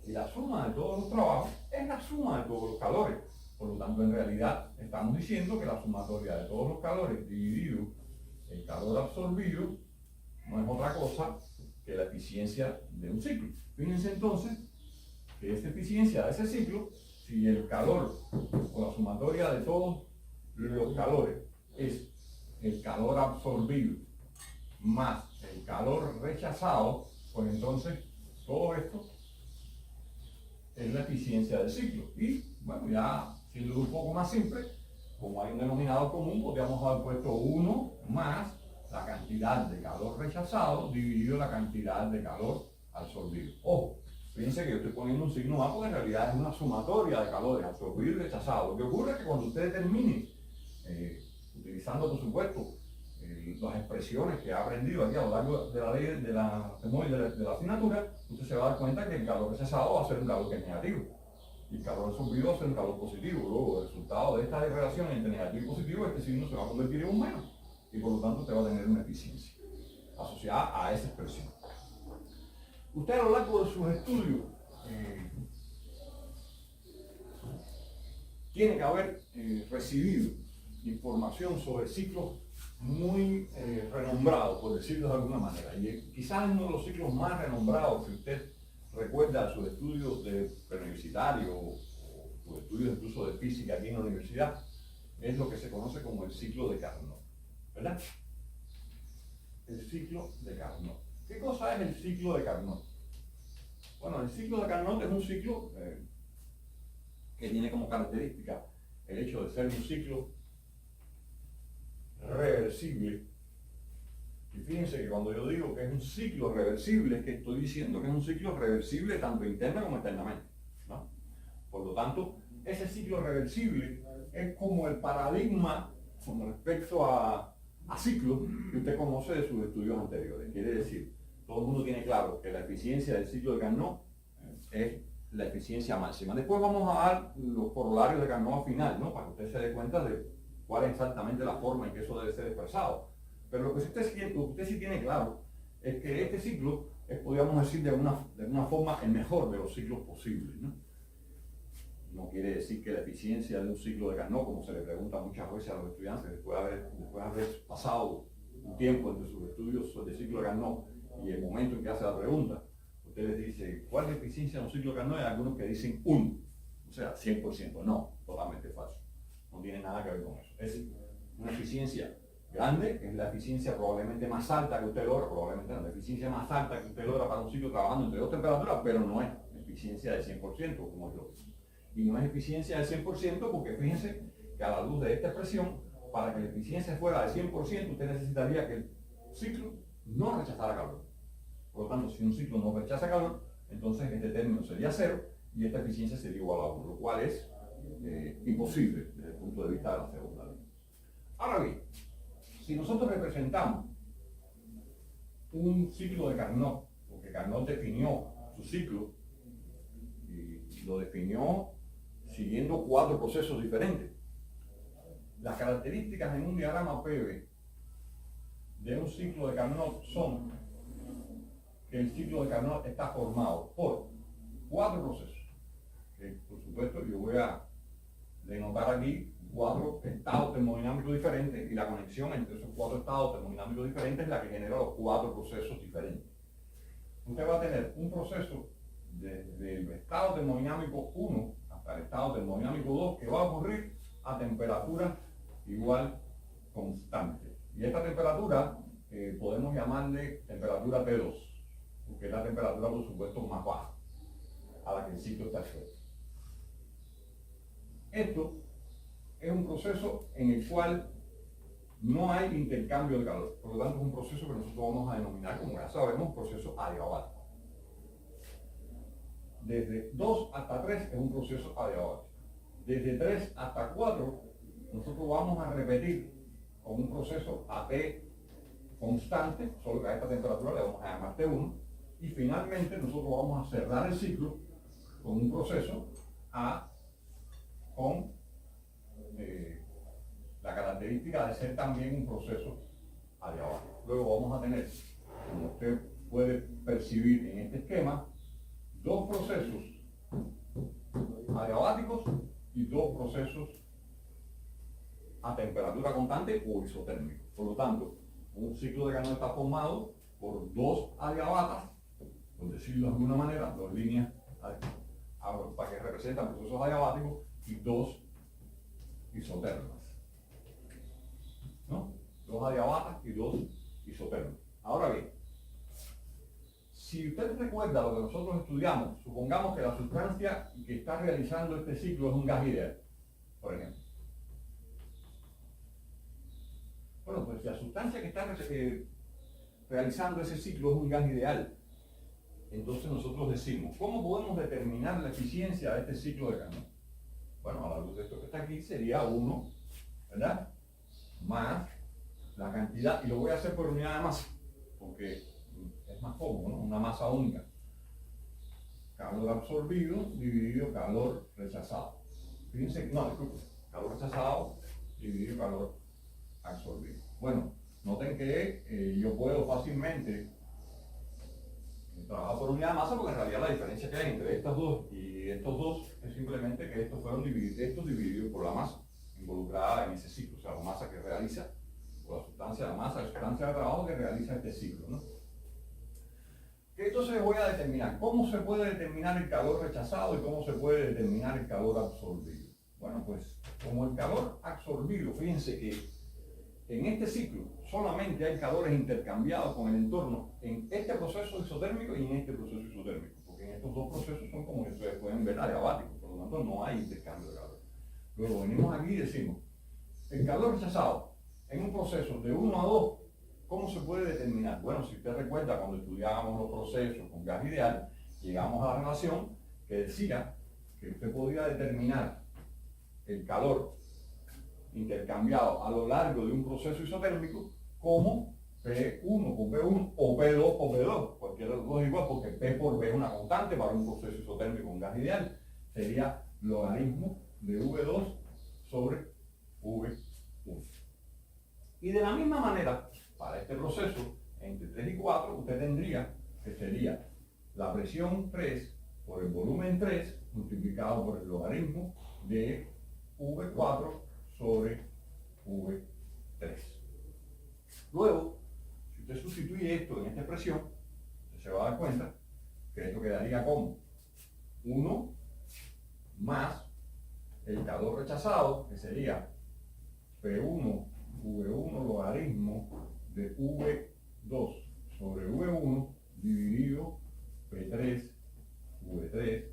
Y la suma de todos los trabajos es la suma de todos los calores. Por lo tanto, en realidad estamos diciendo que la sumatoria de todos los calores dividido el calor absorbido no es otra cosa que la eficiencia de un ciclo. Fíjense entonces que esa eficiencia de ese ciclo, si el calor o la sumatoria de todos los calores es el calor absorbido más el calor rechazado, pues entonces todo esto es la eficiencia del ciclo. Y bueno, ya siendo un poco más simple, como hay un denominador común, podríamos haber puesto 1 más la cantidad de calor rechazado dividido la cantidad de calor absorbido. Ojo, fíjense que yo estoy poniendo un signo A porque en realidad es una sumatoria de calores absorbidos y rechazados. Lo que ocurre es que cuando usted determine, utilizando por supuesto las expresiones que ha aprendido aquí a lo largo de la ley de la asignatura, usted se va a dar cuenta que el calor rechazado va a ser un calor que es negativo y el calor absorbido va a ser un calor positivo. Luego, el resultado de esta relación entre negativo y positivo, este signo se va a convertir en un menos y por lo tanto usted va a tener una eficiencia asociada a esa expresión. Usted a lo largo de sus estudios tiene que haber recibido información sobre ciclos muy renombrados, por decirlo de alguna manera. Y quizás uno de los ciclos más renombrados que usted recuerda de sus estudios de preuniversitario o sus estudios incluso de física aquí en la universidad es lo que se conoce como el ciclo de Carnot, ¿verdad? El ciclo de Carnot. ¿Qué cosa es el ciclo de Carnot? Bueno, el ciclo de Carnot es un ciclo que tiene como característica el hecho de ser un ciclo reversible. Y fíjense que cuando yo digo que es un ciclo reversible, es que estoy diciendo que es un ciclo reversible tanto interna como externamente, ¿no? Por lo tanto, ese ciclo reversible es como el paradigma con respecto a ciclos que usted conoce de sus estudios anteriores. Quiere decir, todo el mundo tiene claro que la eficiencia del ciclo de Carnot es la eficiencia máxima. Después vamos a dar los corolarios de Carnot al final, ¿no? Para que usted se dé cuenta de cuál es exactamente la forma en que eso debe ser expresado. Pero lo que usted sí tiene claro es que este ciclo es, podríamos decir, de alguna forma el mejor de los ciclos posibles, ¿no? No quiere decir que la eficiencia de un ciclo de Carnot, como se le pregunta muchas veces a los estudiantes, después de haber pasado un tiempo entre sus estudios de ciclo de Carnot y el momento en que hace la pregunta, usted les dice, ¿cuál es la eficiencia de un ciclo de Carnot? Hay algunos que dicen 1, o sea, 100%. No, totalmente falso. No tiene nada que ver con eso. Es una eficiencia grande, que es la eficiencia probablemente más alta que usted logra, probablemente no, la eficiencia más alta que usted logra para un ciclo trabajando entre dos temperaturas, pero no es eficiencia del 100%, como es lo que es. Y no es eficiencia del 100% porque fíjense que a la luz de esta expresión, para que la eficiencia fuera del 100%, usted necesitaría que el ciclo no rechazara calor. Por lo tanto, si un ciclo no rechaza calor, entonces este término sería 0 y esta eficiencia sería igual a 1, lo cual es imposible desde el punto de vista de la segunda ley. Ahora bien, si nosotros representamos un ciclo de Carnot, porque Carnot definió su ciclo y lo definió siguiendo 4 procesos diferentes. Las características en un diagrama PV de un ciclo de Carnot son que el ciclo de Carnot está formado por 4 procesos, que por supuesto yo voy a denotar aquí 4 estados termodinámicos diferentes y la conexión entre esos 4 estados termodinámicos diferentes es la que genera los 4 procesos diferentes. Usted va a tener un proceso desde el estado termodinámico 1 hasta el estado termodinámico 2 que va a ocurrir a temperatura igual constante. Y esta temperatura podemos llamarle temperatura T2, porque es la temperatura, por supuesto, más baja a la que el ciclo está expuesto. Esto es un proceso en el cual no hay intercambio de calor. Por lo tanto, es un proceso que nosotros vamos a denominar, como ya sabemos, un proceso adiabático. Desde 2 hasta 3 es un proceso adiabático. Desde 3 hasta 4, nosotros vamos a repetir con un proceso AT constante, solo que a esta temperatura le vamos a llamar T1. Y finalmente nosotros vamos a cerrar el ciclo con un proceso con la característica de ser también un proceso adiabático. Luego vamos a tener, como usted puede percibir en este esquema, dos procesos adiabáticos y dos procesos a temperatura constante o isotérmico. Por lo tanto, un ciclo de Carnot está formado por dos adiabatas, por decirlo de alguna manera, dos líneas para que representan procesos adiabáticos y dos isotérmicos. ¿No? Dos adiabatas y dos isotérmicos. Ahora bien, si usted recuerda lo que nosotros estudiamos, supongamos que la sustancia que está realizando este ciclo es un gas ideal, por ejemplo. Bueno, pues si la sustancia que está realizando ese ciclo es un gas ideal, entonces nosotros decimos, ¿cómo podemos determinar la eficiencia de este ciclo de Carnot? Bueno, a la luz de esto que está aquí sería 1, ¿verdad? Más la cantidad, y lo voy a hacer por unidad de masa, porque es más cómodo, ¿no? Una masa única. Calor absorbido dividido calor rechazado. Fíjense, no, disculpen, calor rechazado dividido calor absorbido. Bueno, noten que yo puedo fácilmente trabajar por unidad de masa porque en realidad la diferencia que hay entre estas dos y estos dos es simplemente que estos fueron divididos por la masa involucrada en ese ciclo, o sea, la masa que realiza, o la sustancia de trabajo que realiza este ciclo, ¿no? Entonces voy a determinar cómo se puede determinar el calor rechazado y cómo se puede determinar el calor absorbido. Bueno, pues como el calor absorbido, fíjense que en este ciclo solamente hay calores intercambiados con el entorno en este proceso isotérmico y en este proceso isotérmico, porque en estos dos procesos son, como ustedes pueden ver, adiabáticos, por lo tanto no hay intercambio de calor. Luego venimos aquí y decimos, el calor rechazado en un proceso de 1 a 2, ¿cómo se puede determinar? Bueno, si usted recuerda cuando estudiábamos los procesos con gas ideal, llegamos a la relación que decía que usted podía determinar el calor intercambiado a lo largo de un proceso isotérmico como P1 por P1 o P2 por P2, cualquiera de los dos es igual porque P por B es una constante para un proceso isotérmico con gas ideal, sería logaritmo de V2 sobre V1. Y de la misma manera, para este proceso, entre 3 y 4, usted tendría que sería la presión 3 por el volumen 3 multiplicado por el logaritmo de V4 sobre V3. Luego, si usted sustituye esto en esta expresión, usted se va a dar cuenta que esto quedaría como 1 más el calor rechazado, que sería P1 V1 logaritmo de V2 sobre V1 dividido P3 V3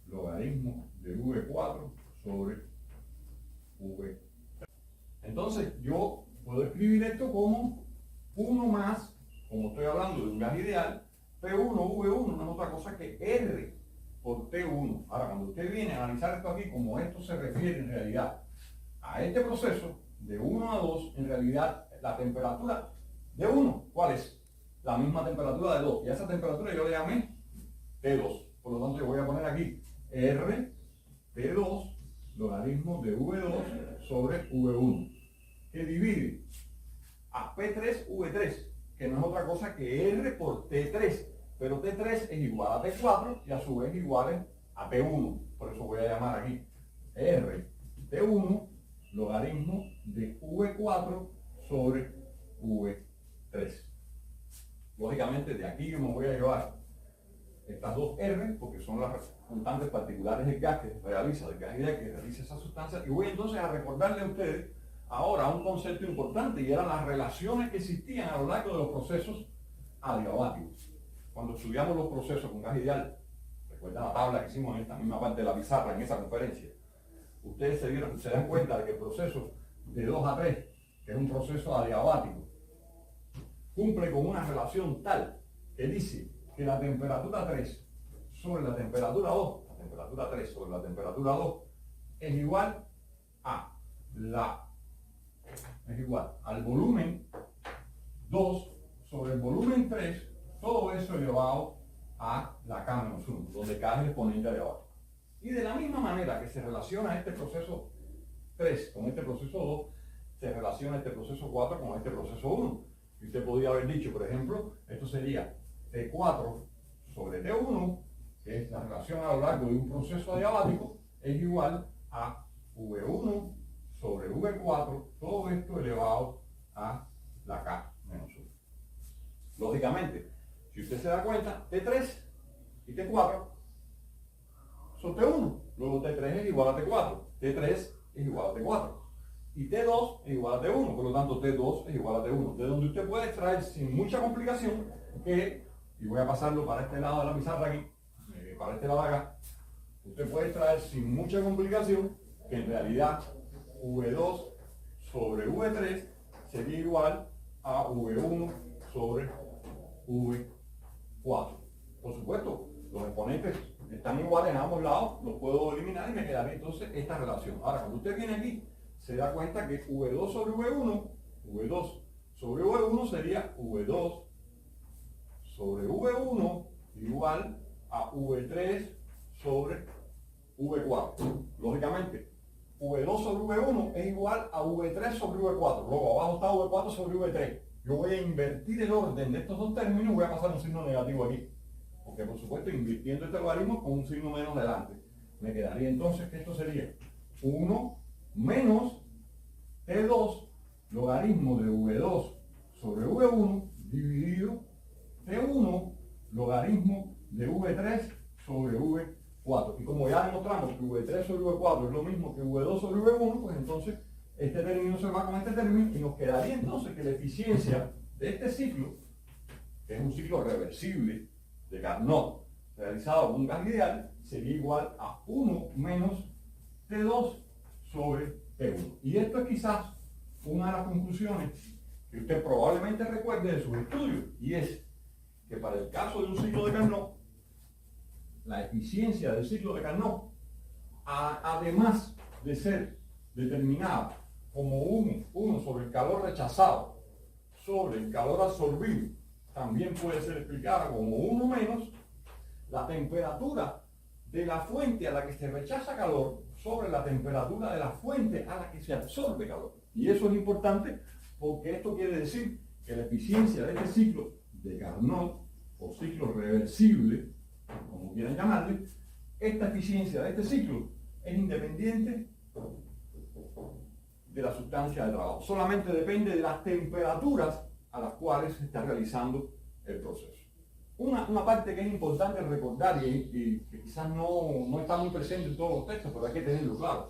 logaritmo de V4 sobre V3. Entonces yo puedo escribir esto como 1 más, como estoy hablando de un gas ideal, P1 V1 no es otra cosa que R por T1. Ahora, cuando usted viene a analizar esto aquí, como esto se refiere en realidad a este proceso de 1 a 2, en realidad la temperatura de 1, ¿cuál es? La misma temperatura de 2. Y a esa temperatura yo le llamé T2. Por lo tanto, yo voy a poner aquí R T2 logaritmo de V2 sobre V1, que divide a P3 V3, que no es otra cosa que R por T3, pero T3 es igual a T4 y a su vez igual a T1. Por eso voy a llamar aquí R T1 logaritmo de V4 sobre V3. Lógicamente de aquí yo me voy a llevar estas dos R, porque son las constantes particulares del gas que realiza, del gas ideal que realiza esa sustancia, y voy entonces a recordarle a ustedes ahora un concepto importante, y eran las relaciones que existían a lo largo de los procesos adiabáticos. Cuando estudiamos los procesos con gas ideal, recuerdan la tabla que hicimos en esta misma parte de la pizarra, en esa conferencia, ustedes se dan cuenta de que el proceso de 2 a 3, que es un proceso adiabático, cumple con una relación tal que dice que la temperatura 3 sobre la temperatura 2, la temperatura 3 sobre la temperatura 2, es igual al volumen 2 sobre el volumen 3, todo eso elevado a la K menos 1, donde K es el exponente adiabático. Y de la misma manera que se relaciona este proceso 3 con este proceso 2, se relaciona este proceso 4 con este proceso 1. Y usted podría haber dicho, por ejemplo, esto sería T4 sobre T1, que es la relación a lo largo de un proceso adiabático, es igual a V1 sobre V4, todo esto elevado a la K menos 1. Lógicamente, si usted se da cuenta, T3 y T4 son T1, luego T3 es igual a T4, T3 es igual a T4 y T2 es igual a T1, por lo tanto T2 es igual a T1, de donde usted puede extraer sin mucha complicación que, y voy a pasarlo para este lado de la pizarra aquí, para este lado de acá, usted puede extraer sin mucha complicación que en realidad V2 sobre V3 sería igual a V1 sobre V4. Por supuesto, los exponentes están iguales en ambos lados, los puedo eliminar y me quedaría entonces esta relación. Ahora, cuando usted viene aquí, se da cuenta que V2 sobre V1 sería V2 sobre V1 igual a V3 sobre V4. Lógicamente, V2 sobre V1 es igual a V3 sobre V4. Luego abajo está V4 sobre V3. Yo voy a invertir el orden de estos dos términos y voy a pasar un signo negativo aquí. Porque por supuesto, invirtiendo este logaritmo con un signo menos delante. Me quedaría entonces que esto sería 1 menos T2 logaritmo de V2 sobre V1 dividido T1 logaritmo de V3 sobre V4. Y como ya demostramos que V3 sobre V4 es lo mismo que V2 sobre V1, pues entonces este término se va con este término y nos quedaría entonces que la eficiencia de este ciclo, que es un ciclo reversible de Carnot realizado con un gas ideal, sería igual a 1 menos T2 sobre T1. Y esto es quizás una de las conclusiones que usted probablemente recuerde de sus estudios, y es que para el caso de un ciclo de Carnot, la eficiencia del ciclo de Carnot, además de ser determinada como 1 sobre el calor rechazado sobre el calor absorbido, también puede ser explicada como 1 menos la temperatura de la fuente a la que se rechaza calor sobre la temperatura de la fuente a la que se absorbe calor. Y eso es importante porque esto quiere decir que la eficiencia de este ciclo de Carnot, o ciclo reversible, como quieran llamarle, esta eficiencia de este ciclo es independiente de la sustancia de trabajo. Solamente depende de las temperaturas a las cuales se está realizando el proceso. Una parte que es importante recordar y que quizás no está muy presente en todos los textos, pero hay que tenerlo claro,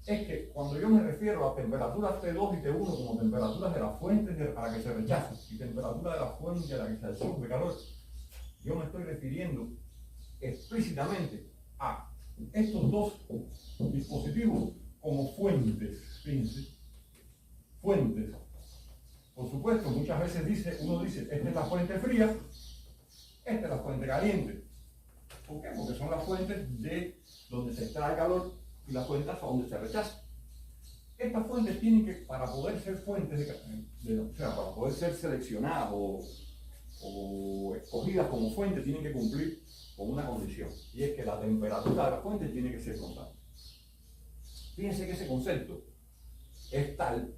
es que cuando yo me refiero a temperaturas T2 y T1 como temperaturas de la fuente a la que se rechaza y temperatura de la fuente a la que se absorbe calor, yo me estoy refiriendo explícitamente a estos dos dispositivos como fuentes. Fíjense, fuentes. Por supuesto, muchas veces uno dice, esta es la fuente fría, esta es la fuente caliente. ¿Por qué? Porque son las fuentes de donde se extrae calor y las fuentes a donde se rechaza. Estas fuentes tienen que, para poder ser fuentes, o sea, para poder ser seleccionadas o escogidas como fuentes, tienen que cumplir con una condición, y es que la temperatura de la fuente tiene que ser constante. Fíjense que ese concepto es tal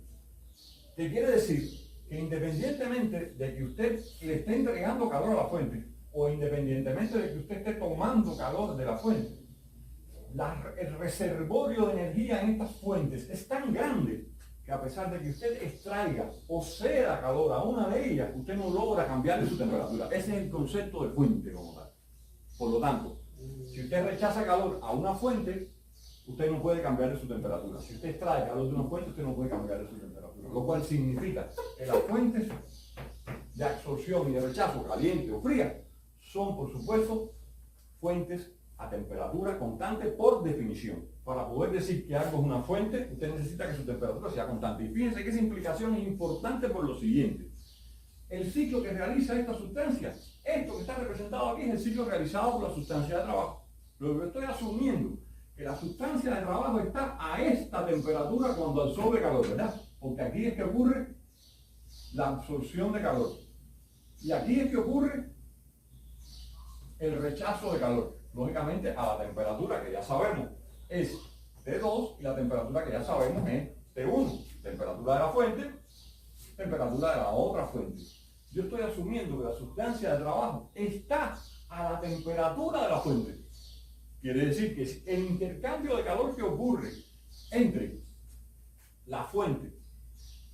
que quiere decir que independientemente de que usted le esté entregando calor a la fuente, o independientemente de que usted esté tomando calor de la fuente, el reservorio de energía en estas fuentes es tan grande que a pesar de que usted extraiga o ceda calor a una de ellas, usted no logra cambiarle su temperatura. Ese es el concepto de fuente como tal. Por lo tanto, si usted rechaza calor a una fuente, usted no puede cambiarle su temperatura. Si usted extrae calor de una fuente, usted no puede cambiarle su temperatura. Lo cual significa que las fuentes de absorción y de rechazo, caliente o fría, son, por supuesto, fuentes a temperatura constante por definición. Para poder decir que algo es una fuente, usted necesita que su temperatura sea constante. Y fíjense que esa implicación es importante por lo siguiente. El ciclo que realiza esta sustancia, esto que está representado aquí es el ciclo realizado por la sustancia de trabajo. Lo que estoy asumiendo que la sustancia de trabajo está a esta temperatura cuando absorbe calor, ¿verdad? Porque aquí es que ocurre la absorción de calor. Y aquí es que ocurre el rechazo de calor. Lógicamente a la temperatura que ya sabemos es T2 y la temperatura que ya sabemos es T1. Temperatura de la fuente, temperatura de la otra fuente. Yo estoy asumiendo que la sustancia de trabajo está a la temperatura de la fuente. Quiere decir que el intercambio de calor que ocurre entre la fuente,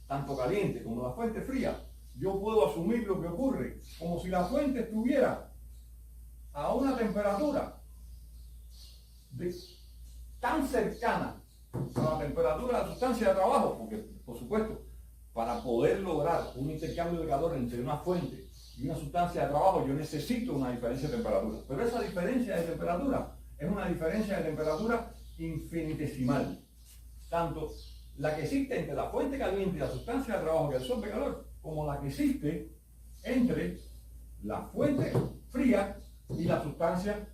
tanto caliente como la fuente fría, yo puedo asumir lo que ocurre como si la fuente estuviera a una temperatura tan cercana a la temperatura de la sustancia de trabajo, porque por supuesto, para poder lograr un intercambio de calor entre una fuente y una sustancia de trabajo, yo necesito una diferencia de temperatura. Pero esa diferencia de temperatura es una diferencia de temperatura infinitesimal. Tanto la que existe entre la fuente caliente y la sustancia de trabajo que absorbe calor, como la que existe entre la fuente fría y la sustancia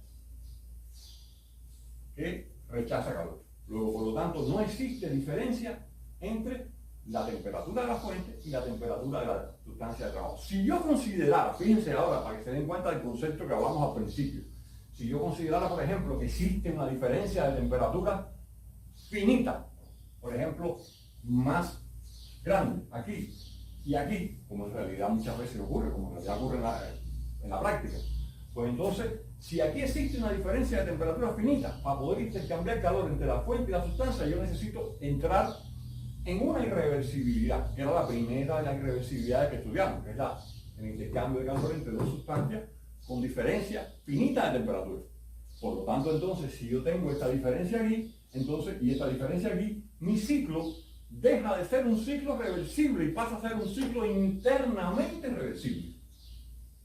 que rechaza calor. Luego, por lo tanto, no existe diferencia entre la temperatura de la fuente y la temperatura de la sustancia de trabajo. Si yo considerara, fíjense ahora, para que se den cuenta del concepto que hablamos al principio, si yo considerara, por ejemplo, que existe una diferencia de temperatura finita, por ejemplo, más grande aquí y aquí, como en realidad muchas veces ocurre, como en realidad ocurre en la práctica, pues entonces, si aquí existe una diferencia de temperatura finita, para poder intercambiar calor entre la fuente y la sustancia, yo necesito entrar en una irreversibilidad, que era la primera de las irreversibilidades que estudiamos, que es el intercambio de calor entre dos sustancias con diferencia finita de temperatura. Por lo tanto, entonces, si yo tengo esta diferencia aquí, entonces, y esta diferencia aquí, mi ciclo deja de ser un ciclo reversible y pasa a ser un ciclo internamente reversible.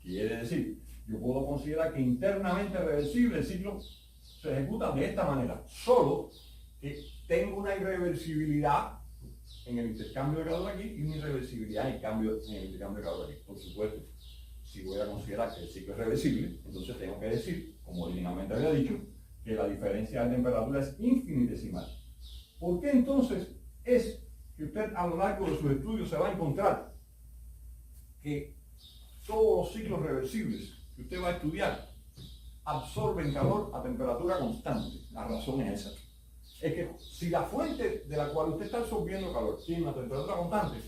Quiere decir, yo puedo considerar que internamente reversible el ciclo se ejecuta de esta manera, solo que tengo una irreversibilidad en el intercambio de calor aquí y una irreversibilidad en el intercambio de calor aquí. Por supuesto, si voy a considerar que el ciclo es reversible, entonces tengo que decir, como originalmente había dicho, que la diferencia de temperatura es infinitesimal. ¿Por qué entonces es que usted a lo largo de sus estudios se va a encontrar que todos los ciclos reversibles que usted va a estudiar absorben calor a temperatura constante? La razón es esa. Es que si la fuente de la cual usted está absorbiendo calor tiene una temperatura constante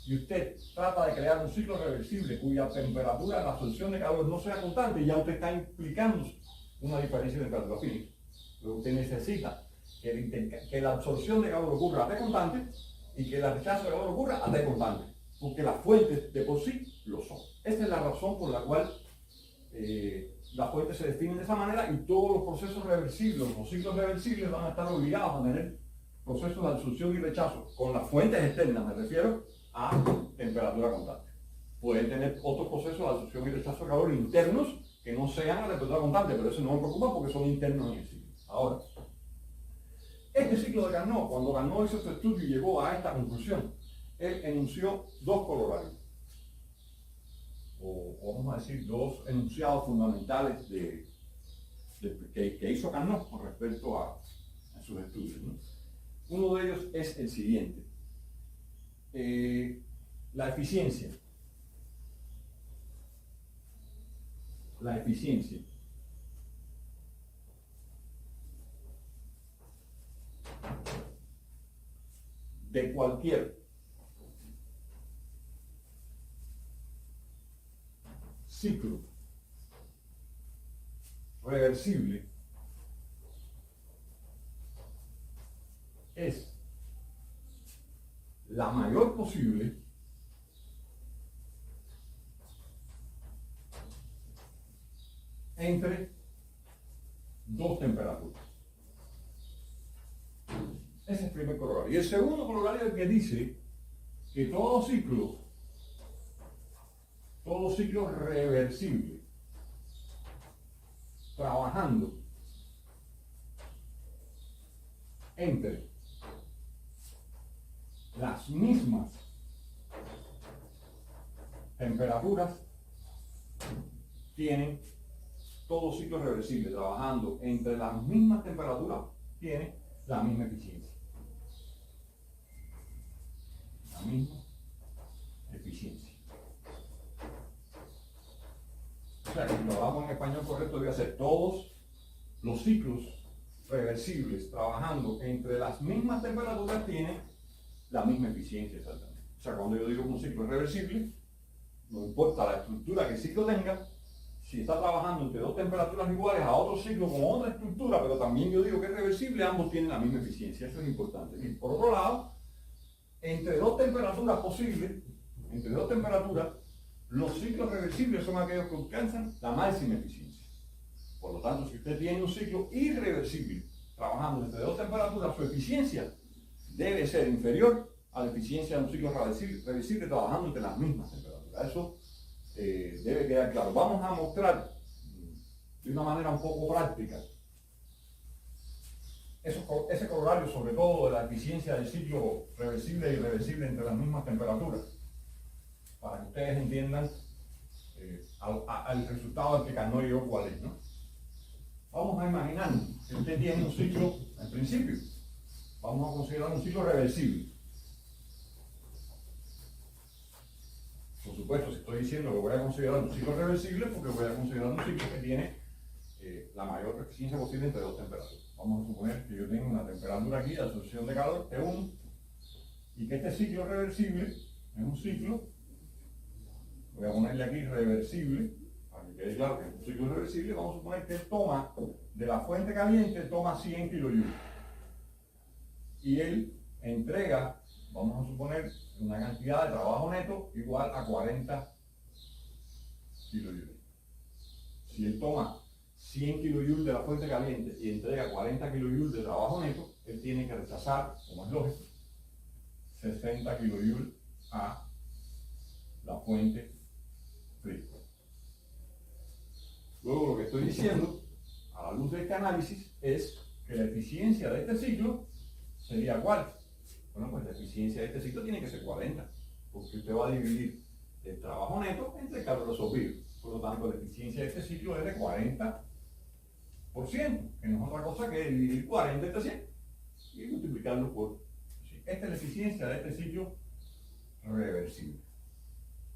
y usted trata de crear un ciclo reversible cuya temperatura de absorción de calor no sea constante, ya usted está implicando una diferencia de temperatura finita. Luego usted necesita que la absorción de calor ocurra a T constante y que el rechazo de calor ocurra a T constante, porque las fuentes de por sí lo son. Esa es la razón por la cual las fuentes se definen de esa manera y todos los procesos reversibles, los ciclos reversibles van a estar obligados a tener procesos de absorción y rechazo. Con las fuentes externas me refiero a temperatura constante. Pueden tener otros procesos de absorción y rechazo de calor internos que no sean a temperatura constante, pero eso no me preocupa porque son internos en el ciclo. Ahora, este ciclo de Carnot, cuando Carnot hizo su estudio y llegó a esta conclusión, él enunció dos corolarios, o vamos a decir dos enunciados fundamentales que hizo Carnot con respecto a sus estudios, ¿no? Uno de ellos es el siguiente: la eficiencia. La eficiencia de cualquier ciclo reversible es la mayor posible entre dos temperaturas. Ese es el primer corolario. Y el segundo corolario es el que dice que todo ciclo reversible trabajando entre las mismas temperaturas tienen, todo ciclo reversible trabajando entre las mismas temperaturas tiene la misma eficiencia. La misma eficiencia. O sea, si lo hablamos en español correcto, debe ser todos los ciclos reversibles trabajando entre las mismas temperaturas tienen la misma eficiencia exactamente. O sea, cuando yo digo que un ciclo es reversible, no importa la estructura que el ciclo tenga, si está trabajando entre dos temperaturas iguales a otro ciclo con otra estructura, pero también yo digo que es reversible, ambos tienen la misma eficiencia. Eso es importante. Y por otro lado, entre dos temperaturas posibles, entre dos temperaturas, los ciclos reversibles son aquellos que alcanzan la máxima eficiencia. Por lo tanto, si usted tiene un ciclo irreversible trabajando entre dos temperaturas, su eficiencia debe ser inferior a la eficiencia de un ciclo reversible trabajando entre las mismas temperaturas. Eso debe quedar claro. Vamos a mostrar de una manera un poco práctica ese corolario, sobre todo de la eficiencia del ciclo reversible y irreversible entre las mismas temperaturas, para que ustedes entiendan al resultado del que Carnot llegó cuál es, ¿no? Vamos a imaginar que usted tiene un ciclo, en principio, vamos a considerar un ciclo reversible. Por supuesto, si estoy diciendo que voy a considerar un ciclo reversible, porque voy a considerar un ciclo que tiene la mayor eficiencia posible entre dos temperaturas. Vamos a suponer que yo tengo una temperatura aquí de absorción de calor T1 y que este ciclo reversible es un ciclo, voy a ponerle aquí reversible, para que quede claro que es un ciclo reversible. Vamos a suponer que él toma de la fuente caliente, toma 100 kJ. Y él entrega, vamos a suponer, una cantidad de trabajo neto igual a 40 kJ. Si él toma 100 kJ de la fuente caliente y entrega 40 kJ de trabajo neto, él tiene que rechazar, como es lógico, 60 kJ a la fuente fría. Luego lo que estoy diciendo, a la luz de este análisis, es que la eficiencia de este ciclo sería ¿cuál? Bueno, pues la eficiencia de este ciclo tiene que ser 40, porque usted va a dividir el trabajo neto entre el calor absorbido. Por lo tanto, la eficiencia de este ciclo es de 40%, que no es otra cosa que dividir 40 entre 100 y multiplicarlo por 100. Esta es la eficiencia de este ciclo reversible.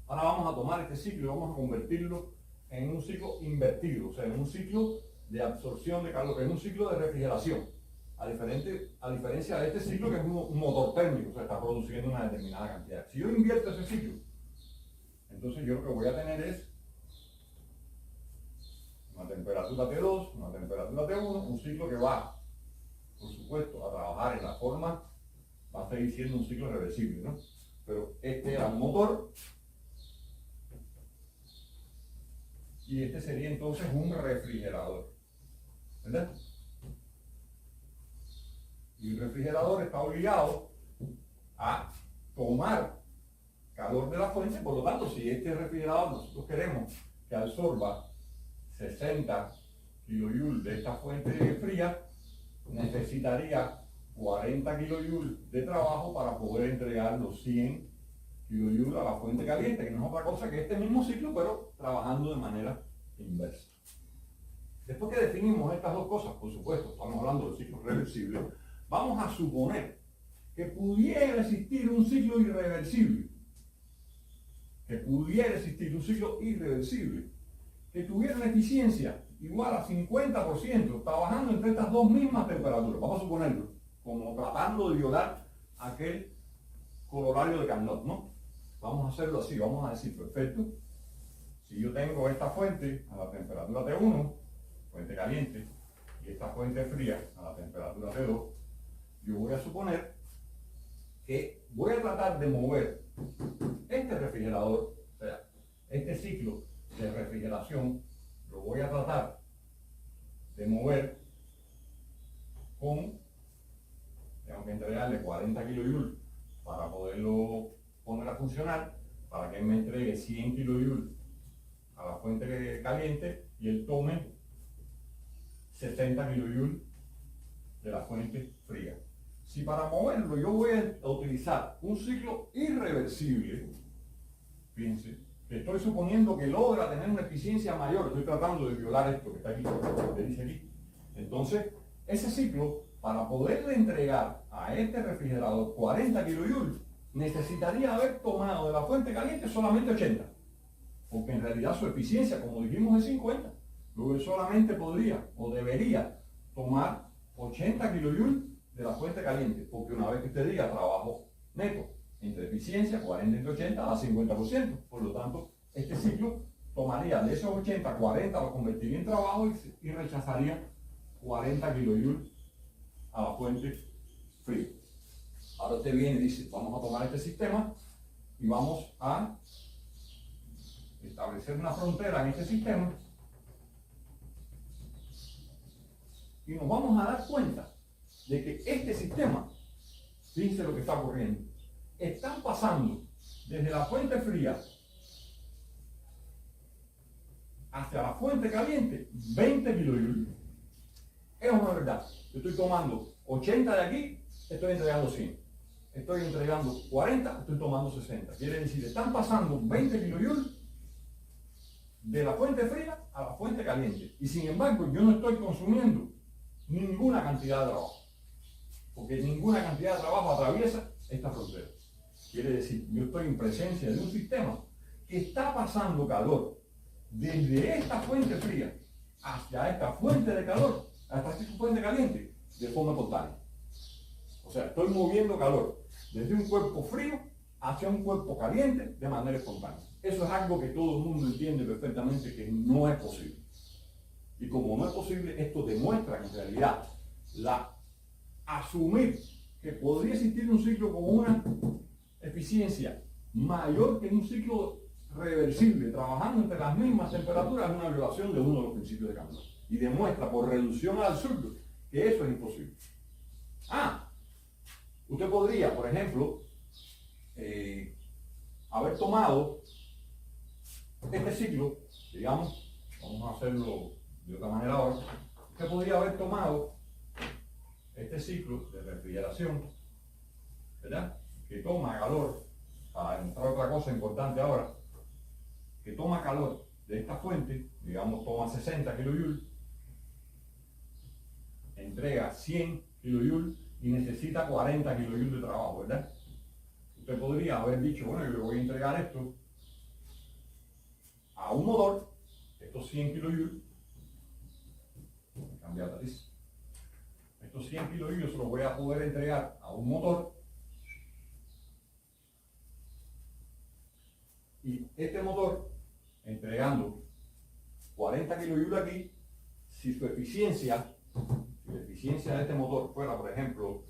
Ahora vamos a tomar este ciclo y vamos a convertirlo en un ciclo invertido, o sea, en un ciclo de absorción de calor, en un ciclo de refrigeración. A diferencia de este ciclo que es un motor térmico, o sea, está produciendo una determinada cantidad. Si yo invierto ese ciclo, entonces yo lo que voy a tener es una temperatura T2, una temperatura T1, un ciclo que va, por supuesto, a trabajar en la forma, va a seguir siendo un ciclo reversible, ¿no? Pero este era un motor y este sería entonces un refrigerador, ¿verdad? Y el refrigerador está obligado a tomar calor de la fuente. Por lo tanto, si este refrigerador nosotros queremos que absorba 60 kJ de esta fuente fría, necesitaría 40 kJ de trabajo para poder entregar los 100 kJ a la fuente caliente, que no es otra cosa que este mismo ciclo, pero trabajando de manera inversa. Después que definimos estas dos cosas, por supuesto, estamos hablando del ciclo reversible, vamos a suponer que pudiera existir un ciclo irreversible, que tuviera una eficiencia igual a 50%, trabajando entre estas dos mismas temperaturas. Vamos a suponerlo, como tratando de violar aquel corolario de Carnot, ¿no? Vamos a hacerlo así, vamos a decir, perfecto, si yo tengo esta fuente a la temperatura T1, fuente caliente, y esta fuente fría a la temperatura T2, yo voy a suponer que voy a tratar de mover este refrigerador, o sea, este ciclo de refrigeración, lo voy a tratar de mover con, tengo que entregarle 40 kJ para poderlo poner a funcionar, para que él me entregue 100 kJ a la fuente caliente y él tome 60 kJ de la fuente fría. Si para moverlo yo voy a utilizar un ciclo irreversible, fíjense, que estoy suponiendo que logra tener una eficiencia mayor, estoy tratando de violar esto que está aquí, que dice aquí. Entonces, ese ciclo, para poderle entregar a este refrigerador 40 kJ, necesitaría haber tomado de la fuente caliente solamente 80. porque en realidad su eficiencia, como dijimos, es 50. Luego él solamente podría o debería tomar 80 kilojoules de la fuente caliente, porque una vez que usted diga trabajo neto entre eficiencia, 40 entre 80 da 50%. Por lo tanto, este ciclo tomaría de esos 80, 40 lo convertiría en trabajo y rechazaría 40 kilojoules a la fuente fría. Ahora usted viene y dice, vamos a tomar este sistema y vamos a establecer una frontera en este sistema y nos vamos a dar cuenta de que este sistema, fíjense lo que está ocurriendo, están pasando desde la fuente fría hacia la fuente caliente 20 kilojoules. Es una verdad. Yo estoy tomando 80 de aquí, estoy entregando 100. Estoy entregando 40, estoy tomando 60. Quiere decir, están pasando 20 kilojoules de la fuente fría a la fuente caliente. Y sin embargo, yo no estoy consumiendo ninguna cantidad de trabajo. Porque ninguna cantidad de trabajo atraviesa esta frontera. Quiere decir, yo estoy en presencia de un sistema que está pasando calor desde esta fuente fría hacia esta fuente de calor, hasta esta fuente caliente, de forma espontánea. O sea, estoy moviendo calor desde un cuerpo frío hacia un cuerpo caliente de manera espontánea. Eso es algo que todo el mundo entiende perfectamente que no es posible. Y como no es posible, esto demuestra que en realidad asumir que podría existir un ciclo con una eficiencia mayor que un ciclo reversible, trabajando entre las mismas temperaturas, es una violación de uno de los principios de Cantor. Y demuestra por reducción al absurdo que eso es imposible. Usted podría, por ejemplo, haber tomado este ciclo, digamos, vamos a hacerlo de otra manera ahora, usted podría haber tomado este ciclo de refrigeración, ¿verdad? Que toma calor, para demostrar otra cosa importante ahora, que toma calor de esta fuente, digamos, toma 60 kilojoules, entrega 100 kilojoules y necesita 40 kilojoules de trabajo, ¿verdad? Usted podría haber dicho, bueno, yo le voy a entregar esto a un motor, estos 100 kilojoules, cambiar la lista. Estos 100 kilojoules se los voy a poder entregar a un motor y este motor, entregando 40 kilojoules aquí, si la eficiencia de este motor fuera, por ejemplo,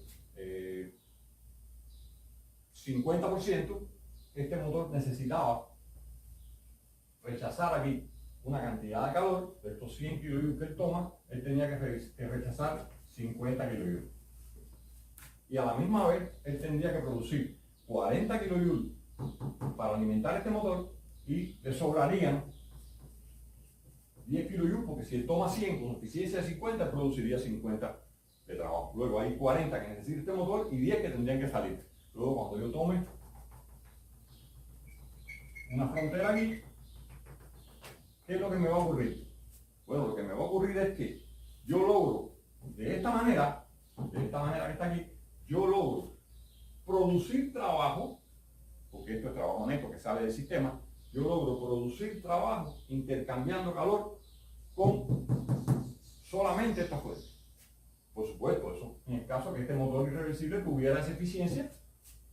50%, este motor necesitaba rechazar aquí una cantidad de calor, de estos 100 kilojoules que él toma, él tenía que rechazar 50 kilojoules. Y a la misma vez, él tendría que producir 40 kilojoules para alimentar este motor y le sobrarían 10 kilojoules, porque si él toma 100 con eficiencia de 50, produciría 50 de trabajo. Luego hay 40 que necesita este motor y 10 que tendrían que salir. Luego cuando yo tome una frontera aquí, ¿qué es lo que me va a ocurrir? Bueno, lo que me va a ocurrir es que yo logro, de esta manera que está aquí, yo logro producir trabajo, porque esto es trabajo neto que sale del sistema, yo logro producir trabajo intercambiando calor con solamente esta fuente. Por supuesto, eso en el caso que este motor irreversible tuviera esa eficiencia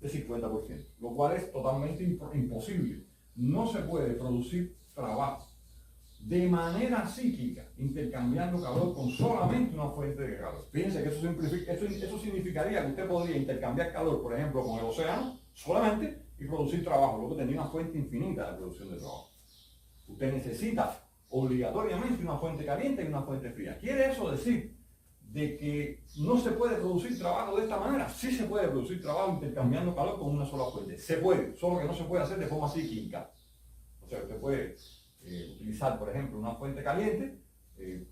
de 50%, lo cual es totalmente imposible. No se puede producir trabajo de manera cíclica, intercambiando calor con solamente una fuente de calor. Fíjense que eso significaría que usted podría intercambiar calor, por ejemplo, con el océano, solamente, y producir trabajo. Luego tendría una fuente infinita de producción de trabajo. Usted necesita obligatoriamente una fuente caliente y una fuente fría. ¿Quiere eso decir de que no se puede producir trabajo de esta manera? Sí se puede producir trabajo intercambiando calor con una sola fuente. Se puede, solo que no se puede hacer de forma cíclica. O sea, usted puede utilizar, por ejemplo, una fuente caliente,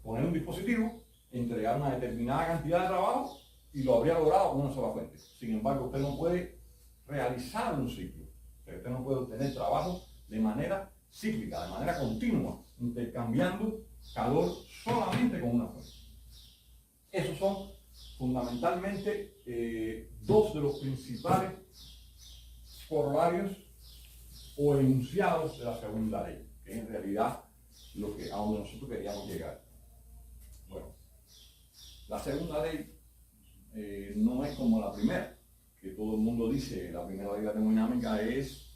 poner un dispositivo, entregar una determinada cantidad de trabajo y lo habría logrado con una sola fuente. Sin embargo, usted no puede realizar un ciclo. O sea, usted no puede obtener trabajo de manera cíclica, de manera continua, intercambiando calor solamente con una fuente. Esos son fundamentalmente dos de los principales corolarios o enunciados de la segunda ley, que es en realidad lo que, a donde nosotros queríamos llegar. Bueno, la segunda ley no es como la primera, que todo el mundo dice. La primera ley de la termodinámica es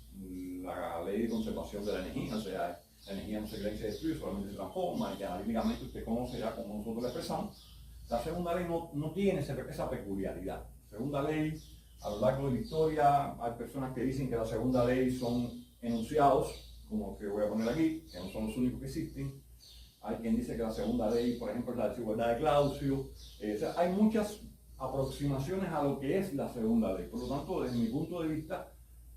la ley de conservación de la energía, o sea, la energía no se crea y se destruye, solamente se transforma, y que analíticamente usted conoce ya como nosotros la expresamos. La segunda ley no tiene esa peculiaridad. La segunda ley, a lo largo de la historia, hay personas que dicen que la segunda ley son enunciados, como los que voy a poner aquí, que no son los únicos que existen. Hay quien dice que la segunda ley, por ejemplo, es la desigualdad de Clausio. O sea, hay muchas aproximaciones a lo que es la segunda ley. Por lo tanto, desde mi punto de vista,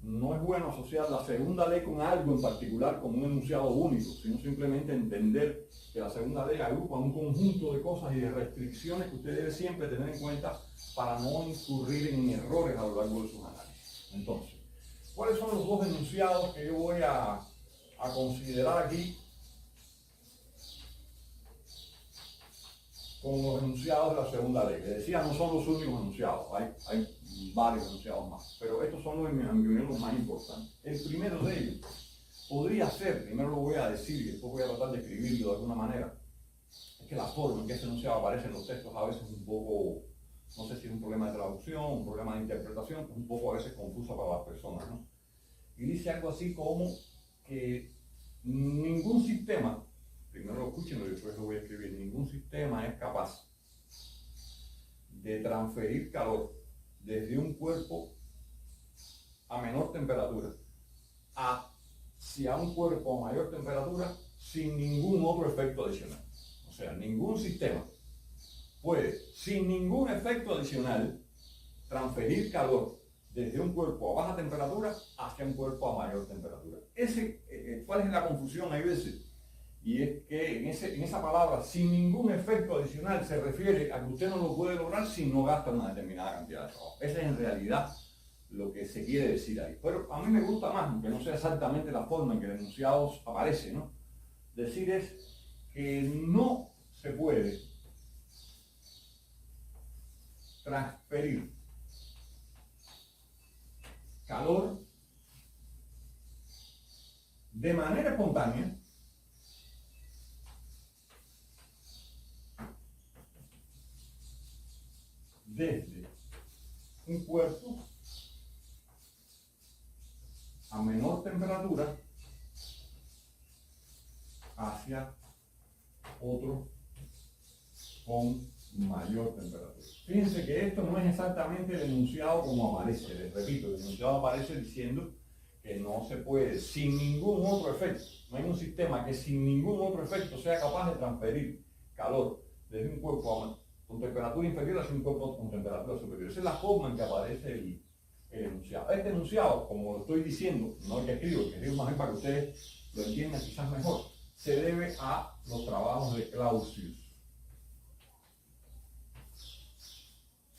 no es bueno asociar la segunda ley con algo en particular, como un enunciado único, sino simplemente entender que la segunda ley agrupa un conjunto de cosas y de restricciones que usted debe siempre tener en cuenta para no incurrir en errores a lo largo de sus análisis. Entonces, ¿cuáles son los dos enunciados que yo voy a considerar aquí como los enunciados de la segunda ley? Les decía, no son los únicos enunciados, hay varios enunciados más, pero estos son los, en mi opinión, los más importantes. El primero de ellos podría ser, primero lo voy a decir y después voy a tratar de escribirlo de alguna manera, es que la forma en que este enunciado aparece en los textos a veces es un poco, no sé si es un problema de traducción, un problema de interpretación, es un poco a veces confusa para las personas, ¿no? Y dice algo así como que ningún sistema, primero lo escuchen y después lo voy a escribir, ningún sistema es capaz de transferir calor desde un cuerpo a menor temperatura hacia un cuerpo a mayor temperatura sin ningún otro efecto adicional. O sea, ningún sistema puede, sin ningún efecto adicional, transferir calor desde un cuerpo a baja temperatura hacia un cuerpo a mayor temperatura. ¿Cuál es la confusión? Hay veces, y es que en esa palabra, sin ningún efecto adicional, se refiere a que usted no lo puede lograr si no gasta una determinada cantidad de trabajo. Esa es en realidad lo que se quiere decir ahí. Pero a mí me gusta más, aunque no sea exactamente la forma en que el enunciado aparece, ¿no? Decir es que no se puede transferir calor de manera espontánea desde un cuerpo a menor temperatura hacia otro con mayor temperatura. Fíjense que esto no es exactamente el enunciado como aparece. Les repito, el enunciado aparece diciendo que no se puede, sin ningún otro efecto, no hay un sistema que sin ningún otro efecto sea capaz de transferir calor desde un cuerpo con temperatura inferior hacia un cuerpo con temperatura superior. Esa es la forma en que aparece el enunciado. Este enunciado, como lo estoy diciendo, no el que escribo más bien para que ustedes lo entiendan quizás mejor, se debe a los trabajos de Clausius.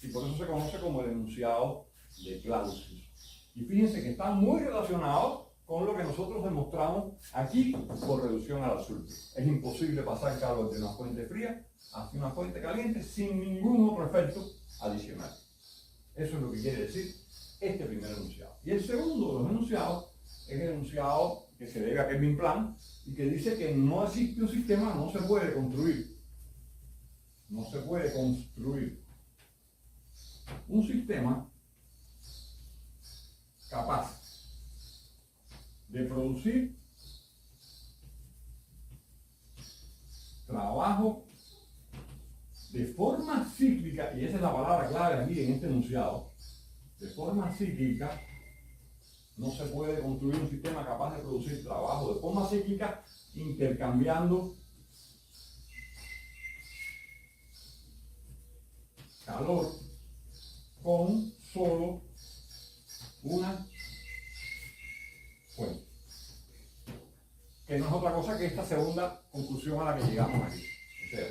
Y por eso se conoce como el enunciado de Clausius. Y fíjense que está muy relacionado con lo que nosotros demostramos aquí por reducción al absurdo. Es imposible pasar calor de una fuente fría hacia una fuente caliente sin ningún otro efecto adicional. Eso es lo que quiere decir este primer enunciado. Y el segundo de los enunciados es el enunciado que se debe a Kelvin Planck y que dice que no existe un sistema, no se puede construir. No se puede construir un sistema capaz de producir trabajo de forma cíclica, y esa es la palabra clave aquí en este enunciado, de forma cíclica. No se puede construir un sistema capaz de producir trabajo de forma cíclica intercambiando calor con solo una fuente. Que no es otra cosa que esta segunda conclusión a la que llegamos aquí. O sea,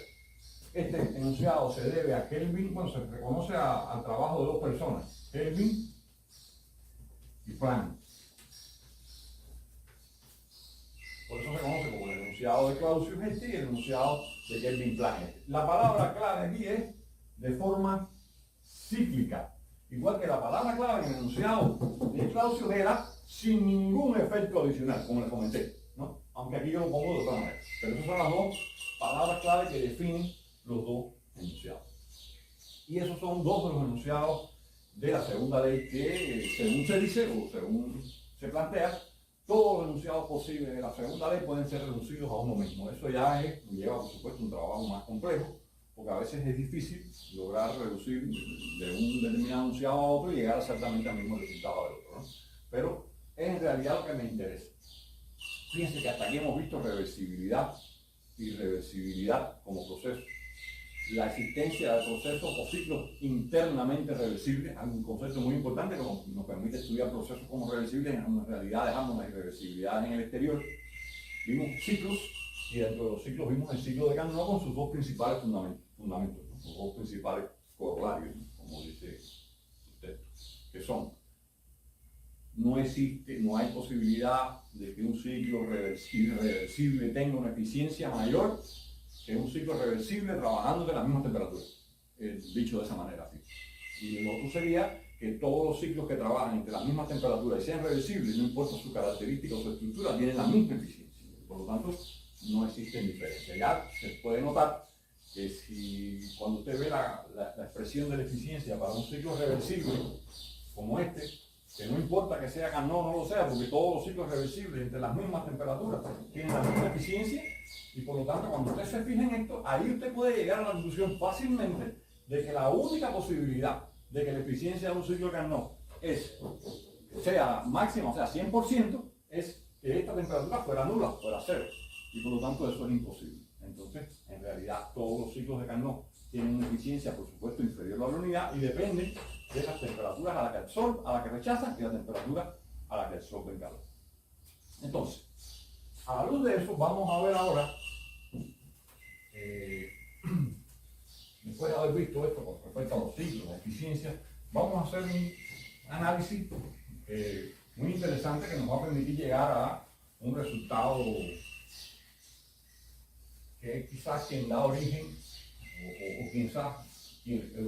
este enunciado se debe a Kelvin, bueno, se reconoce al trabajo de dos personas, Kelvin y Planck. Por eso se conoce como el enunciado de Clausius y el enunciado de Kelvin Planck. La palabra clave aquí es de forma cíclica. Igual que la palabra clave en el enunciado de Clausius era sin ningún efecto adicional, como les comenté, ¿no? aunque aquí yo lo pongo de otra manera. Pero esas son las dos palabras clave que definen los dos enunciados. Y esos son dos de los enunciados de la segunda ley que, según se dice o según se plantea, todos los enunciados posibles de la segunda ley pueden ser reducidos a uno mismo. Eso ya lleva, por supuesto, un trabajo más complejo, porque a veces es difícil lograr reducir de un determinado enunciado a otro y llegar exactamente al mismo resultado del otro, ¿no? Pero es en realidad lo que me interesa. Fíjense que hasta aquí hemos visto reversibilidad y reversibilidad como proceso. La existencia de procesos o ciclos internamente reversibles, es un concepto muy importante que nos permite estudiar procesos como reversibles. En realidad dejamos las irreversibilidades en el exterior. Vimos ciclos y dentro de los ciclos vimos el ciclo de Carnot con sus dos principales fundamentos, ¿no? Sus dos principales corolarios, ¿no? Como dice el texto, que son: no hay posibilidad de que un ciclo irreversible tenga una eficiencia mayor que un ciclo reversible trabajando de las mismas temperaturas. Dicho de esa manera, ¿sí? Y lo otro sería que todos los ciclos que trabajan entre las mismas temperaturas y sean reversibles, no importa su característica o su estructura, tienen la misma eficiencia. Por lo tanto, no existen diferencias. Ya se puede notar que si cuando usted ve la expresión de la eficiencia para un ciclo reversible como este, que no importa que sea Carnot o no lo sea, porque todos los ciclos reversibles entre las mismas temperaturas tienen la misma eficiencia, y por lo tanto cuando usted se fija en esto, ahí usted puede llegar a la conclusión fácilmente de que la única posibilidad de que la eficiencia de un ciclo Carnot sea máxima, o sea 100%, es que esta temperatura fuera nula, fuera cero, y por lo tanto eso es imposible. Entonces, en realidad, todos los ciclos de Carnot tienen una eficiencia, por supuesto, inferior a la unidad y dependen de las temperaturas a la que rechazan y la temperatura a la que absorben calor. Entonces, a la luz de eso, vamos a ver ahora, después de haber visto esto con respecto a los ciclos, la eficiencia, vamos a hacer un análisis muy interesante que nos va a permitir llegar a un resultado que es quizás quien da origen o quizás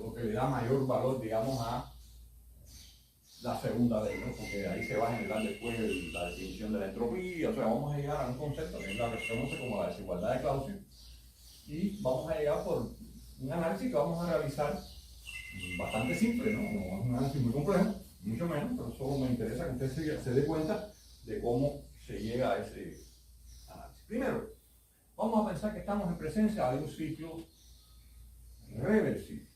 o que le da mayor valor, digamos, a la segunda ley, ¿no? Porque ahí se va a generar después la definición de la entropía. O sea, vamos a llegar a un concepto que es la que se conoce como la desigualdad de Clausius, y vamos a llegar por un análisis que vamos a realizar bastante simple, ¿no? No es un análisis muy complejo, mucho menos, pero solo me interesa que usted se dé cuenta de cómo se llega a ese análisis. Primero, vamos a pensar que estamos en presencia de un ciclo reversible.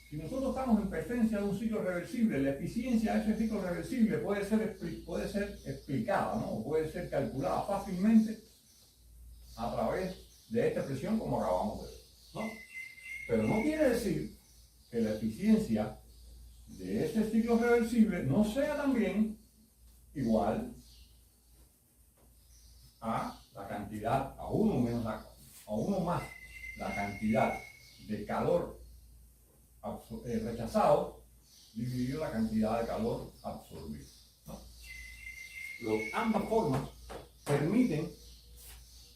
Si nosotros estamos en presencia de un ciclo reversible, la eficiencia de ese ciclo reversible puede ser explicada, ¿no? O puede ser calculada fácilmente a través de esta expresión como acabamos de ver, ¿no? Pero no quiere decir que la eficiencia de ese ciclo reversible no sea también igual a la cantidad, a uno más la cantidad de calor rechazado dividido la cantidad de calor absorbido, ¿no? Ambas formas permiten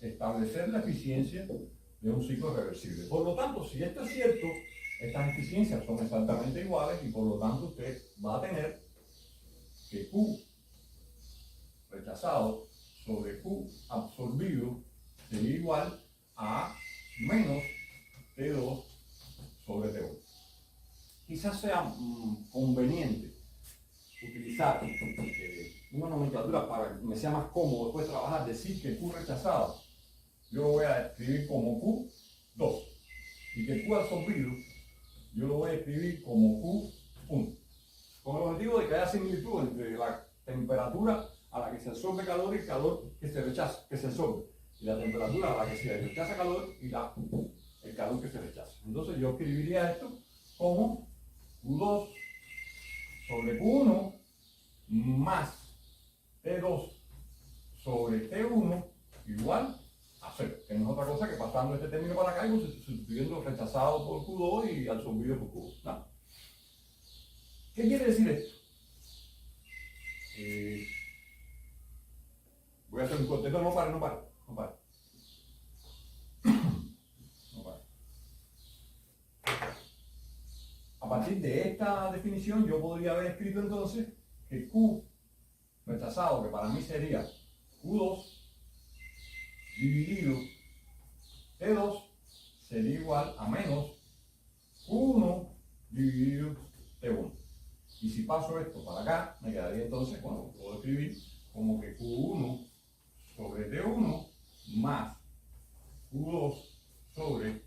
establecer la eficiencia de un ciclo reversible. Por lo tanto, si esto es cierto, estas eficiencias son exactamente iguales y por lo tanto usted va a tener que Q rechazado sobre Q absorbido sería igual a menos T2 sobre T1. Quizás sea conveniente utilizar una nomenclatura para que me sea más cómodo después trabajar, decir que Q rechazado yo lo voy a escribir como Q2 y que Q absorbido yo lo voy a escribir como Q1, con el objetivo de que haya similitud entre la temperatura a la que se absorbe calor y el calor que se rechaza, que se absorbe, y la temperatura a la que se rechaza calor y el calor que se rechaza. Entonces yo escribiría esto como Q2 sobre Q1 más T2 sobre T1 igual a 0, que no es otra cosa que pasando este término para acá y sustituyendo rechazado por Q2 y absorbido por Q2, ¿no? ¿Qué quiere decir esto? Voy a hacer un corte. No pare. A partir de esta definición, yo podría haber escrito entonces que Q rechazado, que para mí sería Q2 dividido T2 sería igual a menos Q1 dividido T1. Y si paso esto para acá, me quedaría entonces, bueno, puedo escribir como que Q1 sobre T1 más Q2 sobre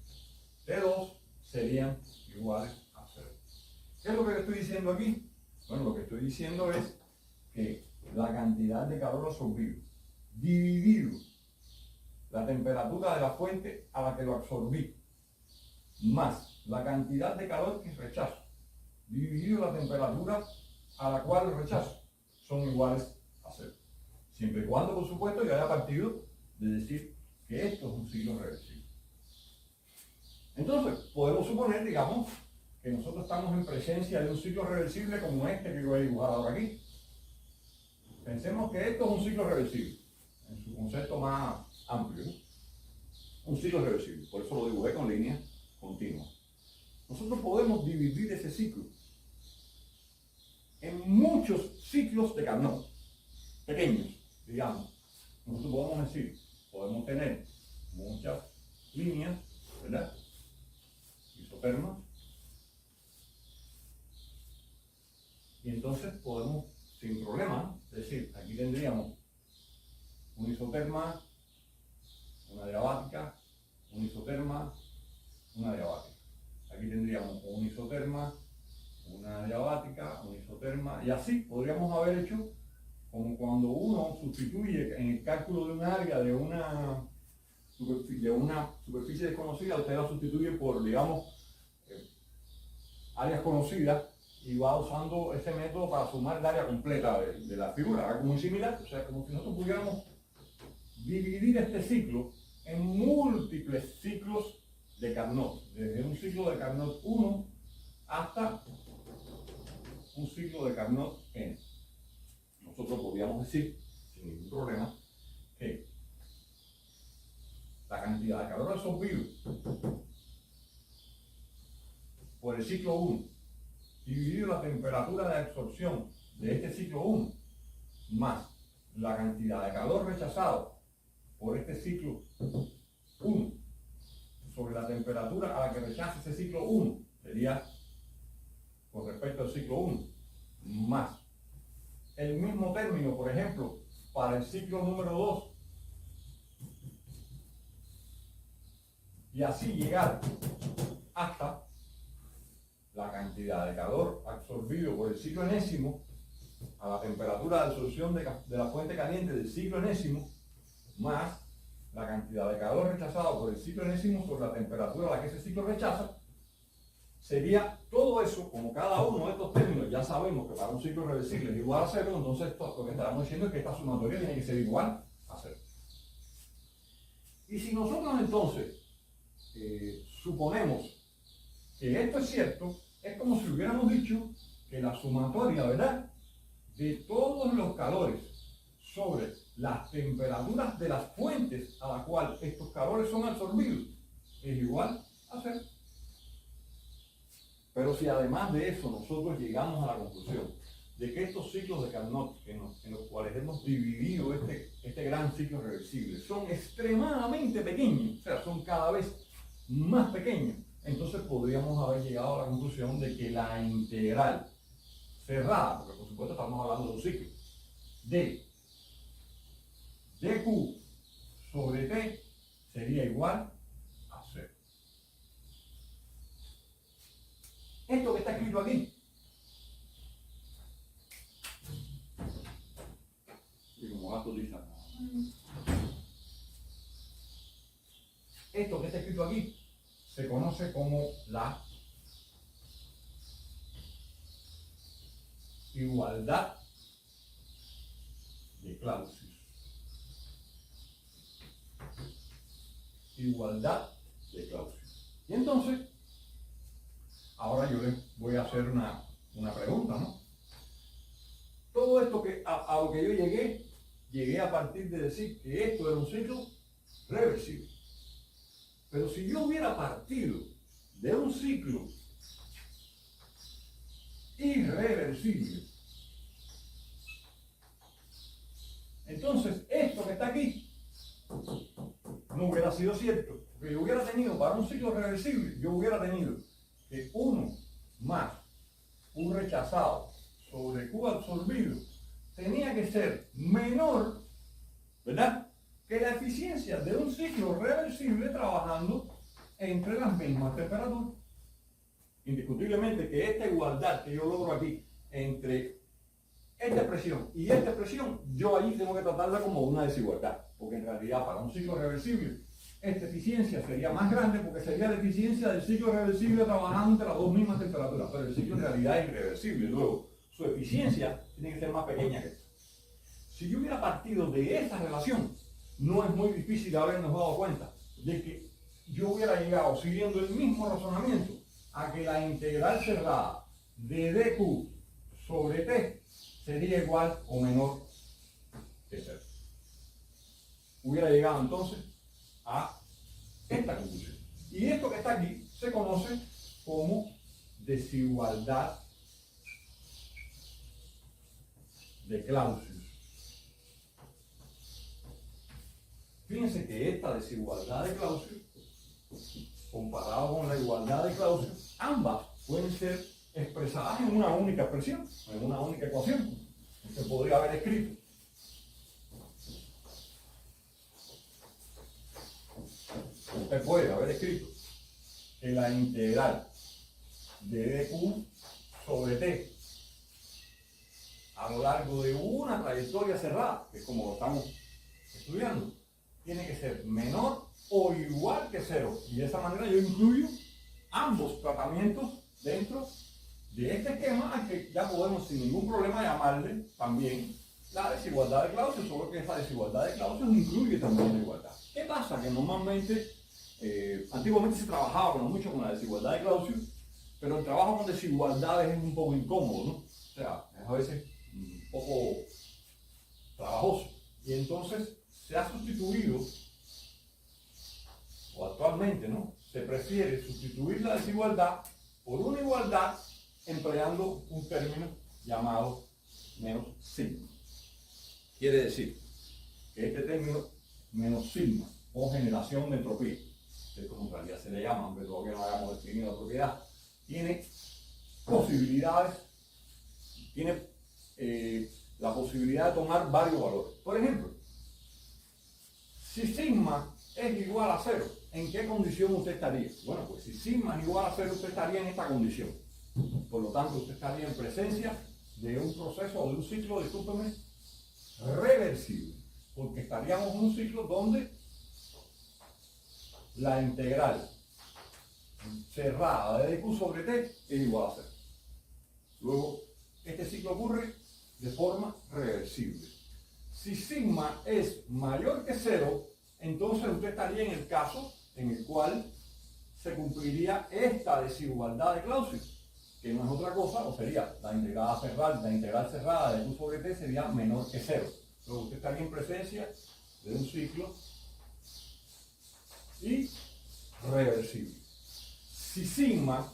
T2 serían iguales a 0. ¿Qué es lo que estoy diciendo aquí? Bueno, lo que estoy diciendo es que la cantidad de calor absorbido dividido la temperatura de la fuente a la que lo absorbí más la cantidad de calor que rechazo dividido la temperatura a la cual lo rechazo son iguales a 0. Siempre y cuando, por supuesto, yo haya partido de decir que esto es un ciclo reversible. Entonces, podemos suponer, digamos, que nosotros estamos en presencia de un ciclo reversible como este que voy a dibujar ahora aquí. Pensemos que esto es un ciclo reversible, en su concepto más amplio, ¿no? Un ciclo reversible, por eso lo dibujé con líneas continuas. Nosotros podemos dividir ese ciclo en muchos ciclos de Carnot, pequeños, digamos. Nosotros podemos decir, podemos tener muchas líneas, ¿verdad? Isotermas. Y entonces podemos, sin problema, decir, aquí tendríamos un isoterma, una diabática, un isoterma, una diabática. Aquí tendríamos un isoterma, una diabática, un isoterma, y así podríamos haber hecho como cuando uno sustituye en el cálculo de un área de una superficie desconocida, usted la sustituye por, digamos, áreas conocidas y va usando ese método para sumar el área completa de la figura, algo muy similar. O sea, como si nosotros pudiéramos dividir este ciclo en múltiples ciclos de Carnot, desde un ciclo de Carnot 1 hasta un ciclo de Carnot n. Nosotros podríamos decir, sin ningún problema, que la cantidad de calor absorbido por el ciclo 1 dividido la temperatura de absorción de este ciclo 1 más la cantidad de calor rechazado por este ciclo 1 sobre la temperatura a la que rechaza ese ciclo 1 sería con respecto al ciclo 1 más el mismo término, por ejemplo, para el ciclo número 2 y así llegar hasta la cantidad de calor absorbido por el ciclo enésimo a la temperatura de absorción de la fuente caliente del ciclo enésimo más la cantidad de calor rechazado por el ciclo enésimo sobre la temperatura a la que ese ciclo rechaza, sería todo eso, como cada uno de estos términos ya sabemos que para un ciclo reversible es igual a 0, entonces lo que estaremos diciendo es que esta sumatoria tiene que ser igual a 0. Y si nosotros entonces suponemos que esto es cierto, es como si hubiéramos dicho que la sumatoria, ¿verdad?, de todos los calores sobre las temperaturas de las fuentes a la cual estos calores son absorbidos es igual a 0. Pero si además de eso nosotros llegamos a la conclusión de que estos ciclos de Carnot en los cuales hemos dividido este gran ciclo reversible son extremadamente pequeños, o sea, son cada vez más pequeños, entonces podríamos haber llegado a la conclusión de que la integral cerrada, porque por supuesto estamos hablando de un ciclo, de dq sobre t sería igual a 0. Esto que está escrito aquí, y como gasto lisa, esto que está escrito aquí se conoce como la igualdad de Clausius. Igualdad de Clausius. Y entonces, ahora yo les voy a hacer una pregunta, ¿no? Todo esto que a lo que yo llegué a partir de decir que esto era un ciclo reversible. Pero si yo hubiera partido de un ciclo irreversible, entonces esto que está aquí no hubiera sido cierto. Porque yo hubiera tenido, para un ciclo reversible, yo hubiera tenido que 1 más un rechazado sobre Q absorbido tenía que ser menor, ¿verdad?, que la eficiencia de un ciclo reversible trabajando entre las mismas temperaturas. Indiscutiblemente que esta igualdad que yo logro aquí entre esta expresión y esta expresión, yo ahí tengo que tratarla como una desigualdad, porque en realidad para un ciclo reversible esta eficiencia sería más grande porque sería la eficiencia del ciclo reversible trabajando entre las dos mismas temperaturas, pero el ciclo en realidad es irreversible, luego su eficiencia tiene que ser más pequeña que esta. Si yo hubiera partido de esta relación, no es muy difícil habernos dado cuenta de que yo hubiera llegado, siguiendo el mismo razonamiento, a que la integral cerrada de dq sobre t sería igual o menor que 0. Hubiera llegado entonces a esta conclusión. Y esto que está aquí se conoce como desigualdad de Clausius. Fíjense que esta desigualdad de Clausius, comparado con la igualdad de Clausius, ambas pueden ser expresadas en una única expresión, en una única ecuación. Se podría haber escrito usted puede haber escrito que la integral de dq sobre t a lo largo de una trayectoria cerrada, que es como lo estamos estudiando, tiene que ser menor o igual que 0. Y de esa manera yo incluyo ambos tratamientos dentro de este esquema al que ya podemos sin ningún problema llamarle también la desigualdad de Clausius, solo que esa desigualdad de Clausius incluye también la igualdad. ¿Qué pasa? Que normalmente, antiguamente se trabajaba mucho con la desigualdad de Clausius, pero el trabajo con desigualdades es un poco incómodo, ¿no? O sea, es a veces un poco trabajoso. Y entonces se ha sustituido, o actualmente, ¿no?, se prefiere sustituir la desigualdad por una igualdad empleando un término llamado menos sigma. Quiere decir que este término menos sigma o generación de entropía, que es como en realidad se le llama, aunque todavía no hayamos definido la propiedad, tiene posibilidades, tiene la posibilidad de tomar varios valores. Por ejemplo, si sigma es igual a 0, ¿en qué condición usted estaría? Bueno, pues si sigma es igual a 0, usted estaría en esta condición. Por lo tanto, usted estaría en presencia de un proceso o de un ciclo, discúlpeme, reversible. Porque estaríamos en un ciclo donde la integral cerrada de dq sobre t es igual a 0. Luego, este ciclo ocurre de forma reversible. Si sigma es mayor que 0, entonces usted estaría en el caso en el cual se cumpliría esta desigualdad de Clausius, que no es otra cosa, o sería la integral cerrada de q sobre t sería menor que 0. Luego usted estaría en presencia de un ciclo y reversible. Si sigma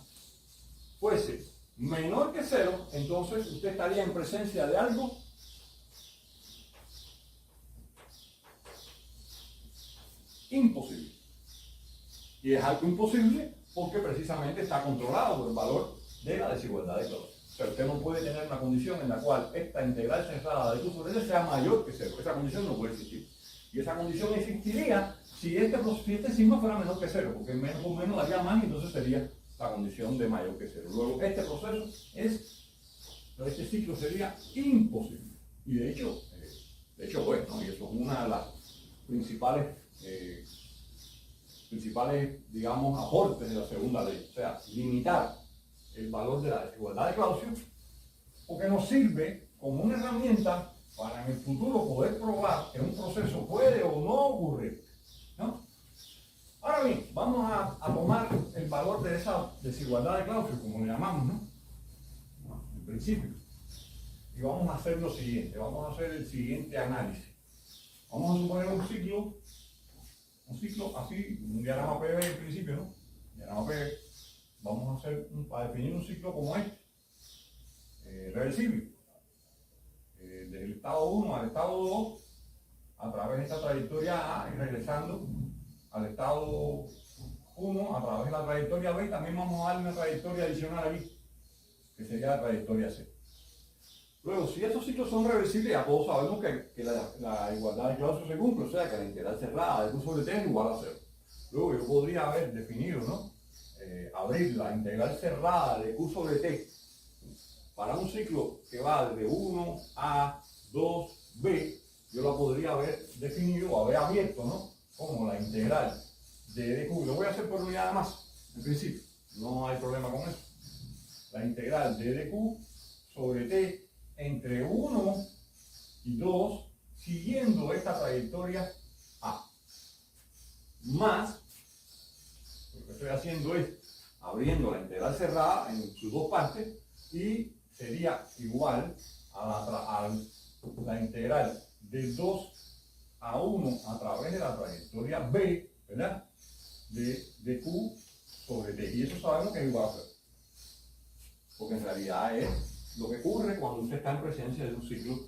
fuese menor que 0, entonces usted estaría en presencia de algo imposible. Y es algo imposible porque precisamente está controlado por el valor de la desigualdad de Clausius. O sea, usted no puede tener una condición en la cual esta integral cerrada de q sobre t sea mayor que 0. Esa condición no puede existir. Y esa condición existiría si este sigma fuera menor que 0, porque menos o menos daría más y entonces sería la condición de mayor que 0. Luego, este proceso este ciclo sería imposible. Y de hecho pues, ¿no? Y eso es una de las principales, digamos, aportes de la segunda ley. O sea, limitar el valor de la desigualdad de Clausius, porque nos sirve como una herramienta para en el futuro poder probar que un proceso puede o no ocurrir, ¿no? Ahora bien, vamos a tomar el valor de esa desigualdad de Clausius, como le llamamos, ¿no? En principio. Y vamos a hacer lo siguiente, vamos a hacer el siguiente análisis. Vamos a suponer un ciclo así, un diagrama PV en principio, ¿no? Diagrama PV. Vamos a definir un ciclo como este, reversible. Del estado 1 al estado 2, a través de esta trayectoria A y regresando al estado 1 a través de la trayectoria B. También vamos a darle una trayectoria adicional aquí, que sería la trayectoria C. Luego, si estos ciclos son reversibles, ya todos sabemos que la igualdad de Clausius se cumple, o sea que la integral cerrada de Q sobre T es igual a 0. Luego yo podría haber definido, ¿no? Abrir la integral cerrada de Q sobre T para un ciclo que va desde 1 a 2b, yo la podría haber definido o haber abierto, ¿no? Como la integral de dq. Lo voy a hacer por unidad de masa, en principio, no hay problema con eso. La integral de dq sobre t entre 1 y 2, siguiendo esta trayectoria A. Más, lo que estoy haciendo es abriendo la integral cerrada en sus dos partes y sería igual a la integral de 2 a 1 a través de la trayectoria B, ¿verdad? De Q sobre T. Y eso sabemos que es igual a 0. Porque en realidad es lo que ocurre cuando usted está en presencia de un ciclo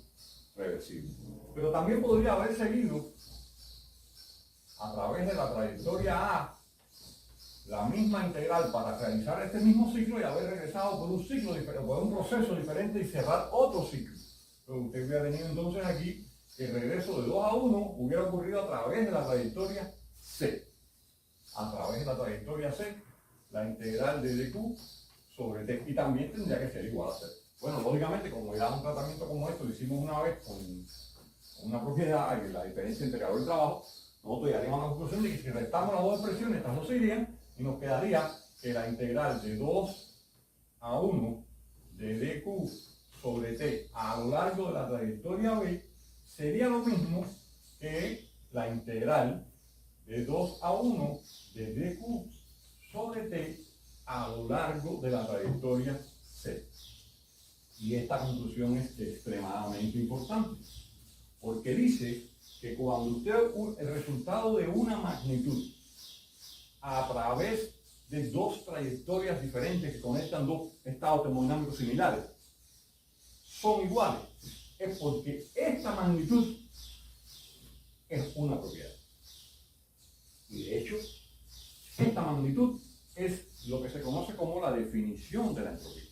reversible. Pero también podría haber seguido a través de la trayectoria A la misma integral para realizar este mismo ciclo y haber regresado por un ciclo diferente, por un proceso diferente y cerrar otro ciclo. Pero usted hubiera tenido entonces aquí que el regreso de 2 a 1 hubiera ocurrido a través de la trayectoria C. A través de la trayectoria C, la integral de dq sobre t. Y también tendría que ser igual a 0. Bueno, lógicamente, como era un tratamiento como esto, lo hicimos una vez con una propiedad y la diferencia entre calor y trabajo, nosotros llegaríamos a la conclusión de que si restamos las dos expresiones, estas dos se irían y nos quedaría que la integral de 2 a 1 de dq sobre t a lo largo de la trayectoria B sería lo mismo que la integral de 2 a 1 de dq sobre t a lo largo de la trayectoria C. Y esta conclusión es extremadamente importante, porque dice que cuando usted el resultado de una magnitud a través de dos trayectorias diferentes que conectan dos estados termodinámicos similares son iguales, es porque esta magnitud es una propiedad. Y de hecho, esta magnitud es lo que se conoce como la definición de la entropía.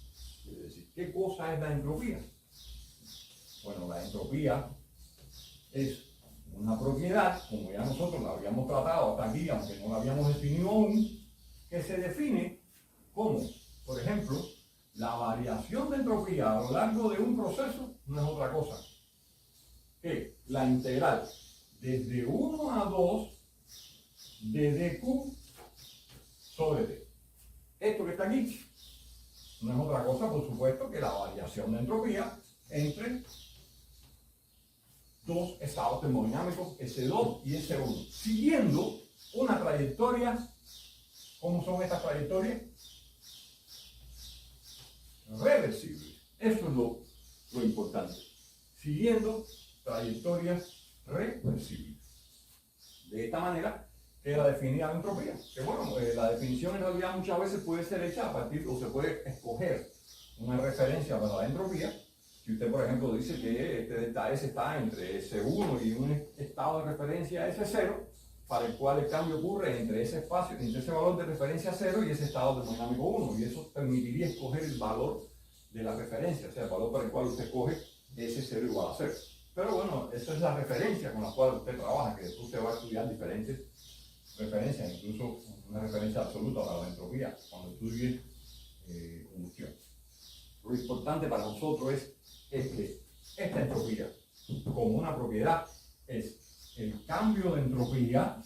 Es decir, ¿qué cosa es la entropía? Bueno, la entropía es una propiedad, como ya nosotros la habíamos tratado hasta aquí, aunque no la habíamos definido aún, que se define como, por ejemplo, la variación de entropía a lo largo de un proceso no es otra cosa que la integral desde 1 a 2 de dq sobre t. Esto que está aquí no es otra cosa, por supuesto, que la variación de entropía entre dos estados termodinámicos, S2 y S1, siguiendo una trayectoria. ¿Cómo son estas trayectorias? Reversibles. Eso es lo importante. Siguiendo trayectorias reversibles. De esta manera queda definida la entropía. Que bueno, la definición en realidad muchas veces puede ser hecha a partir, o se puede escoger una referencia para la entropía. Si usted, por ejemplo, dice que este delta S está entre S1 y un estado de referencia S0, para el cual el cambio ocurre entre ese espacio, entre ese valor de referencia 0 y ese estado termodinámico 1, y eso permitiría escoger el valor de la referencia, o sea, el valor para el cual usted escoge S0 igual a 0. Pero bueno, esa es la referencia con la cual usted trabaja, que después usted va a estudiar diferentes referencias, incluso una referencia absoluta para la entropía, cuando estudie combustión. Lo importante para nosotros es que esta entropía, como una propiedad, es el cambio de entropía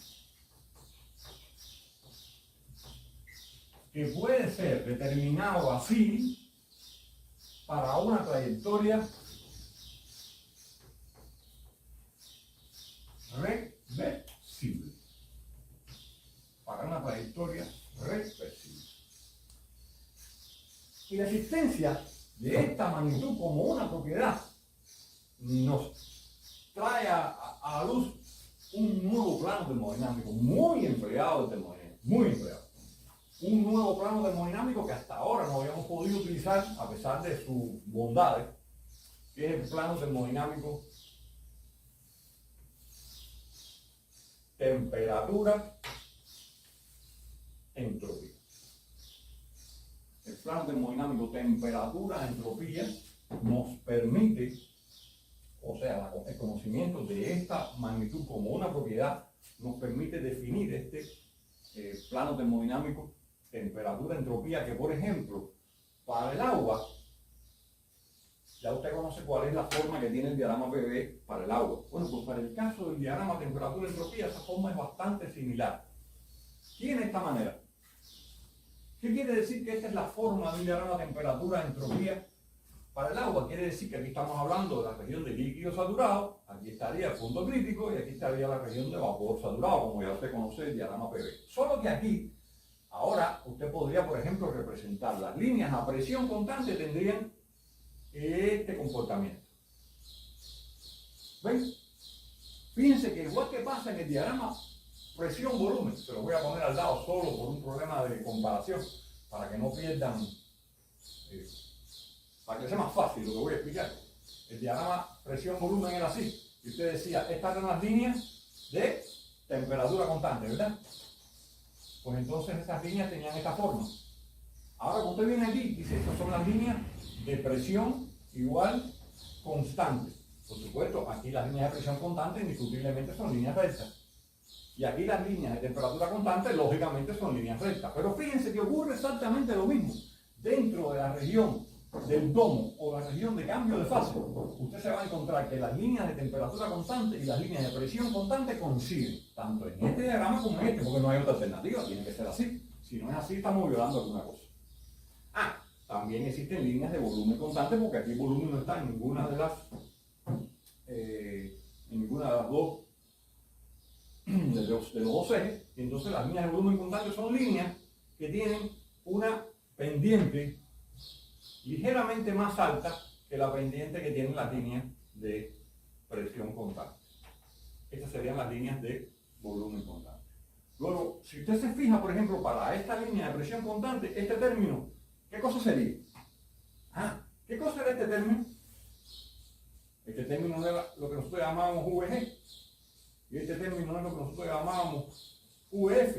que puede ser determinado así para una trayectoria reversible. Para una trayectoria reversible. Y la existencia de esta magnitud como una propiedad nos trae a la luz un nuevo plano termodinámico muy empleado de termodinámica, muy empleado. Un nuevo plano termodinámico que hasta ahora no habíamos podido utilizar a pesar de sus bondades, que es el plano termodinámico temperatura, entropía. El plano termodinámico temperatura, entropía nos permite, o sea, el conocimiento de esta magnitud como una propiedad nos permite definir este plano termodinámico temperatura, entropía, que por ejemplo, para el agua, ya usted conoce cuál es la forma que tiene el diagrama PV para el agua. Bueno, pues para el caso del diagrama temperatura, entropía, esa forma es bastante similar. Tiene esta manera. ¿Qué quiere decir que esta es la forma de un diagrama temperatura, entropía para el agua? Quiere decir que aquí estamos hablando de la región de líquido saturado, aquí estaría el punto crítico y aquí estaría la región de vapor saturado, como ya usted conoce el diagrama PV. Solo que aquí, ahora, usted podría, por ejemplo, representar las líneas a presión constante, tendrían este comportamiento. ¿Ven? Fíjense que igual que pasa en el diagrama presión-volumen, se lo voy a poner al lado solo por un problema de comparación, para que no pierdan, para que sea más fácil lo que voy a explicar. El diagrama presión-volumen era así, y usted decía, estas eran las líneas de temperatura constante, ¿verdad? Pues entonces esas líneas tenían esta forma. Ahora cuando usted viene aquí, dice, estas son las líneas de presión igual constante. Por supuesto, aquí las líneas de presión constante indiscutiblemente son líneas rectas. Y aquí las líneas de temperatura constante, lógicamente, son líneas rectas. Pero fíjense que ocurre exactamente lo mismo. Dentro de la región del domo o la región de cambio de fase, usted se va a encontrar que las líneas de temperatura constante y las líneas de presión constante coinciden, tanto en este diagrama como en este, porque no hay otra alternativa, tiene que ser así. Si no es así, estamos violando alguna cosa. También existen líneas de volumen constante, porque aquí el volumen no está en ninguna de las dos de los dos ejes. Y entonces las líneas de volumen constante son líneas que tienen una pendiente ligeramente más alta que la pendiente que tienen las líneas de presión constante. Estas serían las líneas de volumen constante. Luego, si usted se fija, por ejemplo, para esta línea de presión constante, este término, ¿qué cosa sería? ¿Qué cosa era este término? Este término era lo que nosotros llamábamos VG. Y este término es lo que nosotros llamábamos UF.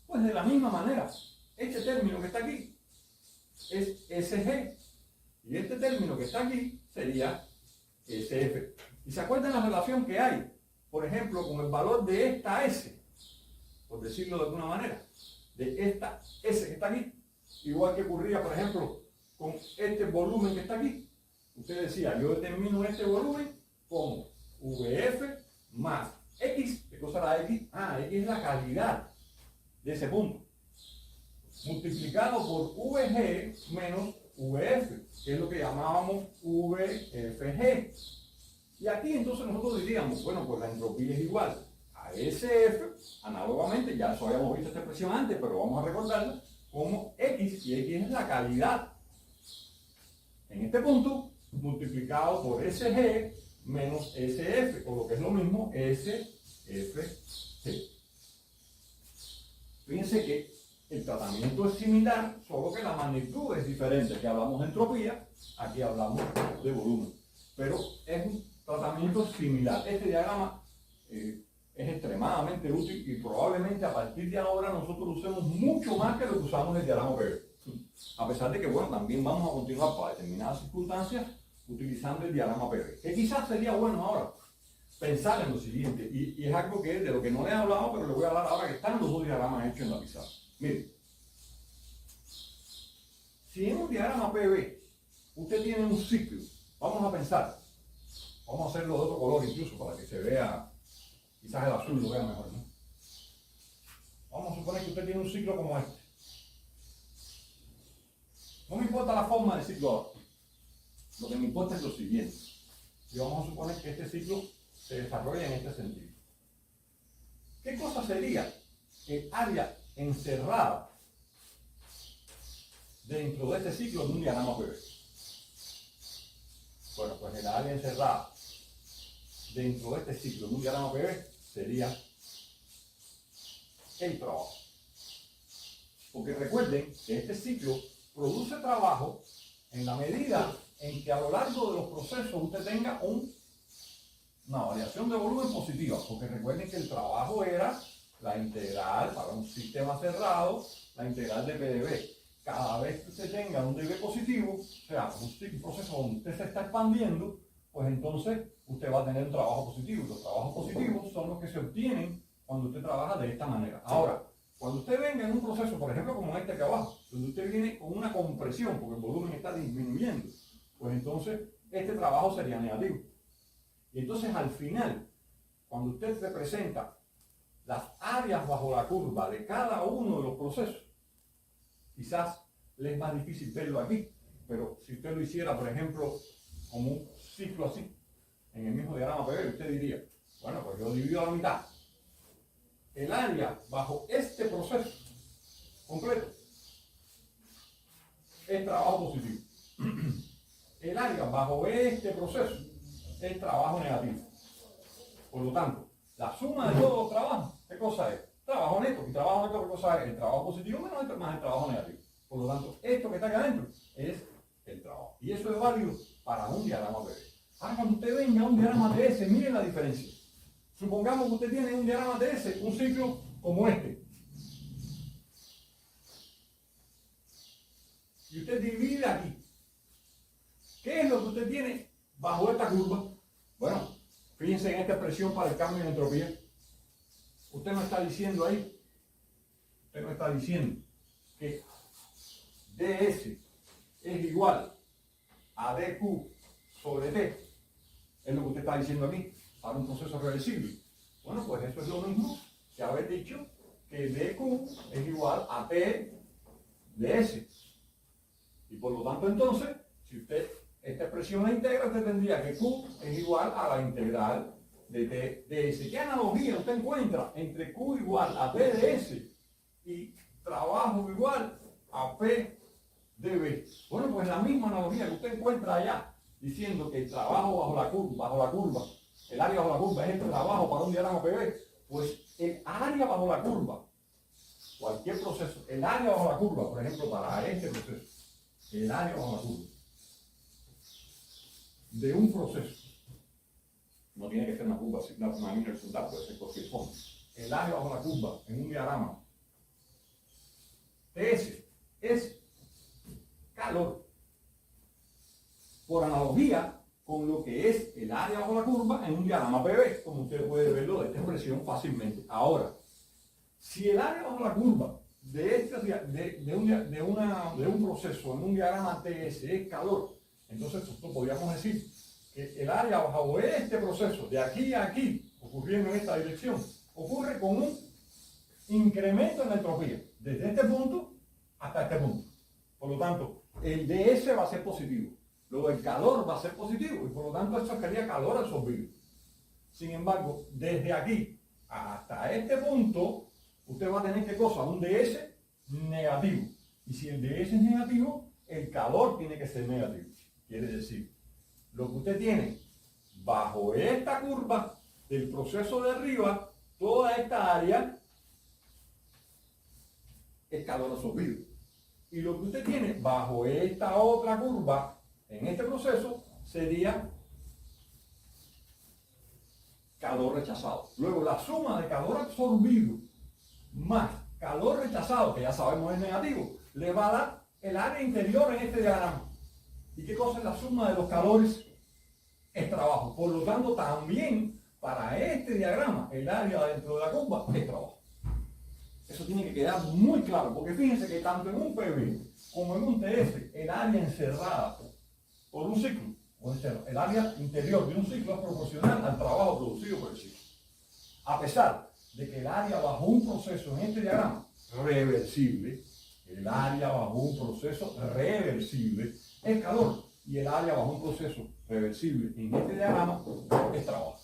Pues de la misma manera, este término que está aquí es SG. Y este término que está aquí sería SF. ¿Y se acuerdan la relación que hay, por ejemplo, con el valor de esta S? Por decirlo de alguna manera. De esta S que está aquí. Igual que ocurría, por ejemplo, con este volumen que está aquí. Usted decía, yo determino este volumen como VF más X. ¿Qué cosa era X? X es la calidad de ese punto. Multiplicado por VG menos VF, que es lo que llamábamos VFG. Y aquí entonces nosotros diríamos, bueno, pues la entropía es igual a SF, análogamente, ya eso habíamos visto esta expresión antes, pero vamos a recordarla, como X, y X es la calidad en este punto, multiplicado por SG menos SF, o lo que es lo mismo, SFG. Fíjense que el tratamiento es similar, solo que la magnitud es diferente. Aquí hablamos de entropía, aquí hablamos de volumen. Pero es un tratamiento similar. Este diagrama es extremadamente útil y probablemente a partir de ahora nosotros lo usemos mucho más que lo que usamos en el diagrama PV. A pesar de que, bueno, también vamos a continuar para determinadas circunstancias utilizando el diagrama PV. Que quizás sería bueno ahora pensar en lo siguiente, y es algo que de lo que no le he hablado, pero le voy a hablar ahora que están los dos diagramas hechos en la pizarra. Mire, si en un diagrama PV usted tiene un ciclo, vamos a pensar, vamos a hacerlo de otro color incluso para que se vea, quizás el azul lo vea mejor, ¿no? Vamos a suponer que usted tiene un ciclo como este. No me importa la forma del ciclo ahora. Lo que me importa es lo siguiente. Y vamos a suponer que este ciclo se desarrolla en este sentido. ¿Qué cosa sería el área encerrada dentro de este ciclo de un diagrama PV? Bueno, pues el área encerrada dentro de este ciclo de un diagrama PV sería el trabajo. Porque recuerden que este ciclo produce trabajo en la medida en que a lo largo de los procesos usted tenga un una variación de volumen positiva, porque recuerden que el trabajo era la integral para un sistema cerrado, la integral de PdV. Cada vez que usted tenga un dB positivo, o sea, un proceso donde usted se está expandiendo, pues entonces usted va a tener un trabajo positivo. Los trabajos positivos son los que se obtienen cuando usted trabaja de esta manera. Ahora, cuando usted venga en un proceso, por ejemplo, como este acá abajo, donde usted viene con una compresión, porque el volumen está disminuyendo, pues entonces este trabajo sería negativo. Y entonces al final, cuando usted representa las áreas bajo la curva de cada uno de los procesos, quizás le es más difícil verlo aquí, pero si usted lo hiciera, por ejemplo, como un ciclo así, en el mismo diagrama PV, usted diría, bueno, pues yo divido a la mitad. El área bajo este proceso completo es trabajo positivo. El área bajo este proceso es trabajo negativo. Por lo tanto, la suma de todos los trabajos, ¿qué cosa es? Trabajo neto. Y trabajo neto, ¿qué cosa es? El trabajo positivo menos el trabajo negativo. Por lo tanto, esto que está acá adentro es el trabajo. Y eso es válido para un diagrama PV. Ahora, cuando usted venga a un diagrama TS, miren la diferencia. Supongamos que usted tiene un diagrama TS, un ciclo como este. Y usted divide aquí. ¿Qué es lo que usted tiene bajo esta curva? Bueno, fíjense en esta expresión para el cambio de entropía. Usted no está diciendo ahí, usted no está diciendo que ds es igual a dq sobre t. Es lo que usted está diciendo aquí, para un proceso reversible. Bueno, pues eso es lo mismo que haber dicho que dq es igual a t ds. Y por lo tanto, entonces, si usted esta expresión la integra, usted tendría que q es igual a la integral de t ds. ¿Qué analogía usted encuentra entre q igual a t ds y trabajo igual a p db? Bueno, pues la misma analogía que usted encuentra allá, diciendo que el trabajo bajo la curva, el área bajo la curva es este trabajo para un diagrama PV, pues el área bajo la curva, cualquier proceso, el área bajo la curva, por ejemplo, para este proceso, el área bajo la curva de un proceso, no tiene que ser una curva, una línea horizontal, puede ser cualquier forma, el área bajo la curva en un diagrama TS es calor. Por analogía con lo que es el área bajo la curva en un diagrama PV, como usted puede verlo de esta expresión fácilmente. Ahora, si el área bajo la curva de un proceso en un diagrama TS es calor, entonces nosotros podríamos decir que el área bajo este proceso, de aquí a aquí, ocurriendo en esta dirección, ocurre con un incremento en la entropía, desde este punto hasta este punto. Por lo tanto, el ds va a ser positivo. Luego el calor va a ser positivo y por lo tanto esto sería calor absorbido. Sin embargo, desde aquí hasta este punto, usted va a tener ¿qué cosa? Un ds negativo. Y si el ds es negativo, el calor tiene que ser negativo. Quiere decir, lo que usted tiene bajo esta curva del proceso de arriba, toda esta área es calor absorbido. Y lo que usted tiene bajo esta otra curva, en este proceso, sería calor rechazado. Luego, la suma de calor absorbido más calor rechazado, que ya sabemos es negativo, le va a dar el área interior en este diagrama. ¿Y qué cosa es la suma de los calores? Es trabajo. Por lo tanto, también para este diagrama, el área dentro de la curva es trabajo. Eso tiene que quedar muy claro, porque fíjense que tanto en un PV como en un TS, el área encerrada por un ciclo, o sea, el área interior de un ciclo es proporcional al trabajo producido por el ciclo. A pesar de que el área bajo un proceso en este diagrama reversible, el área bajo un proceso reversible es calor, y el área bajo un proceso reversible en este diagrama es trabajo.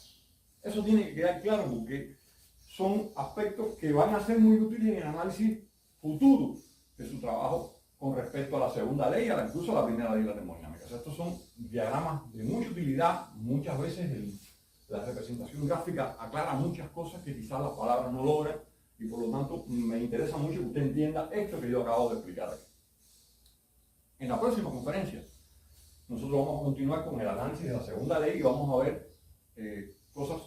Eso tiene que quedar claro porque son aspectos que van a ser muy útiles en el análisis futuro de su trabajo con respecto a la segunda ley, incluso a la primera ley de la termodinámica. O sea, estos son diagramas de mucha utilidad. Muchas veces la representación gráfica aclara muchas cosas que quizás las palabras no logran, y por lo tanto me interesa mucho que usted entienda esto que yo acabo de explicar aquí. En la próxima conferencia nosotros vamos a continuar con el análisis de la segunda ley y vamos a ver cosas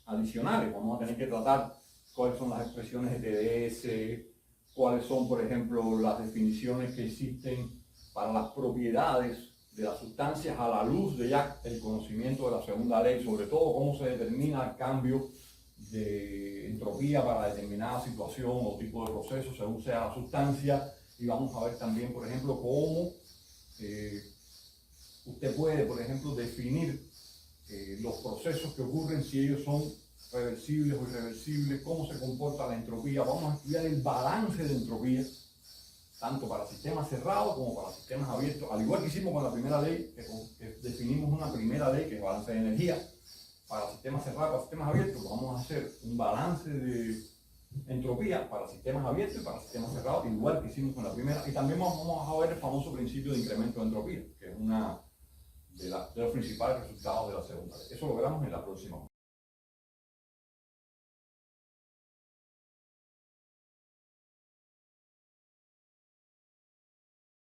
adicionales. Vamos a tener que tratar cuáles son las expresiones de TDS, cuáles son, por ejemplo, las definiciones que existen para las propiedades de las sustancias a la luz de ya el conocimiento de la segunda ley, sobre todo cómo se determina el cambio de entropía para determinada situación o tipo de proceso según sea la sustancia. Y vamos a ver también, por ejemplo, cómo usted puede, por ejemplo, definir los procesos que ocurren, si ellos son reversibles o irreversibles, cómo se comporta la entropía. Vamos a estudiar el balance de entropía, tanto para sistemas cerrados como para sistemas abiertos, al igual que hicimos con la primera ley, que definimos una primera ley que es balance de energía. Para sistemas cerrados, para sistemas abiertos, vamos a hacer un balance de entropía para sistemas abiertos y para sistemas cerrados, igual que hicimos con la primera. Y también vamos a ver el famoso principio de incremento de entropía, que es una de los principales resultados de la segunda ley. Eso lo veremos en la próxima.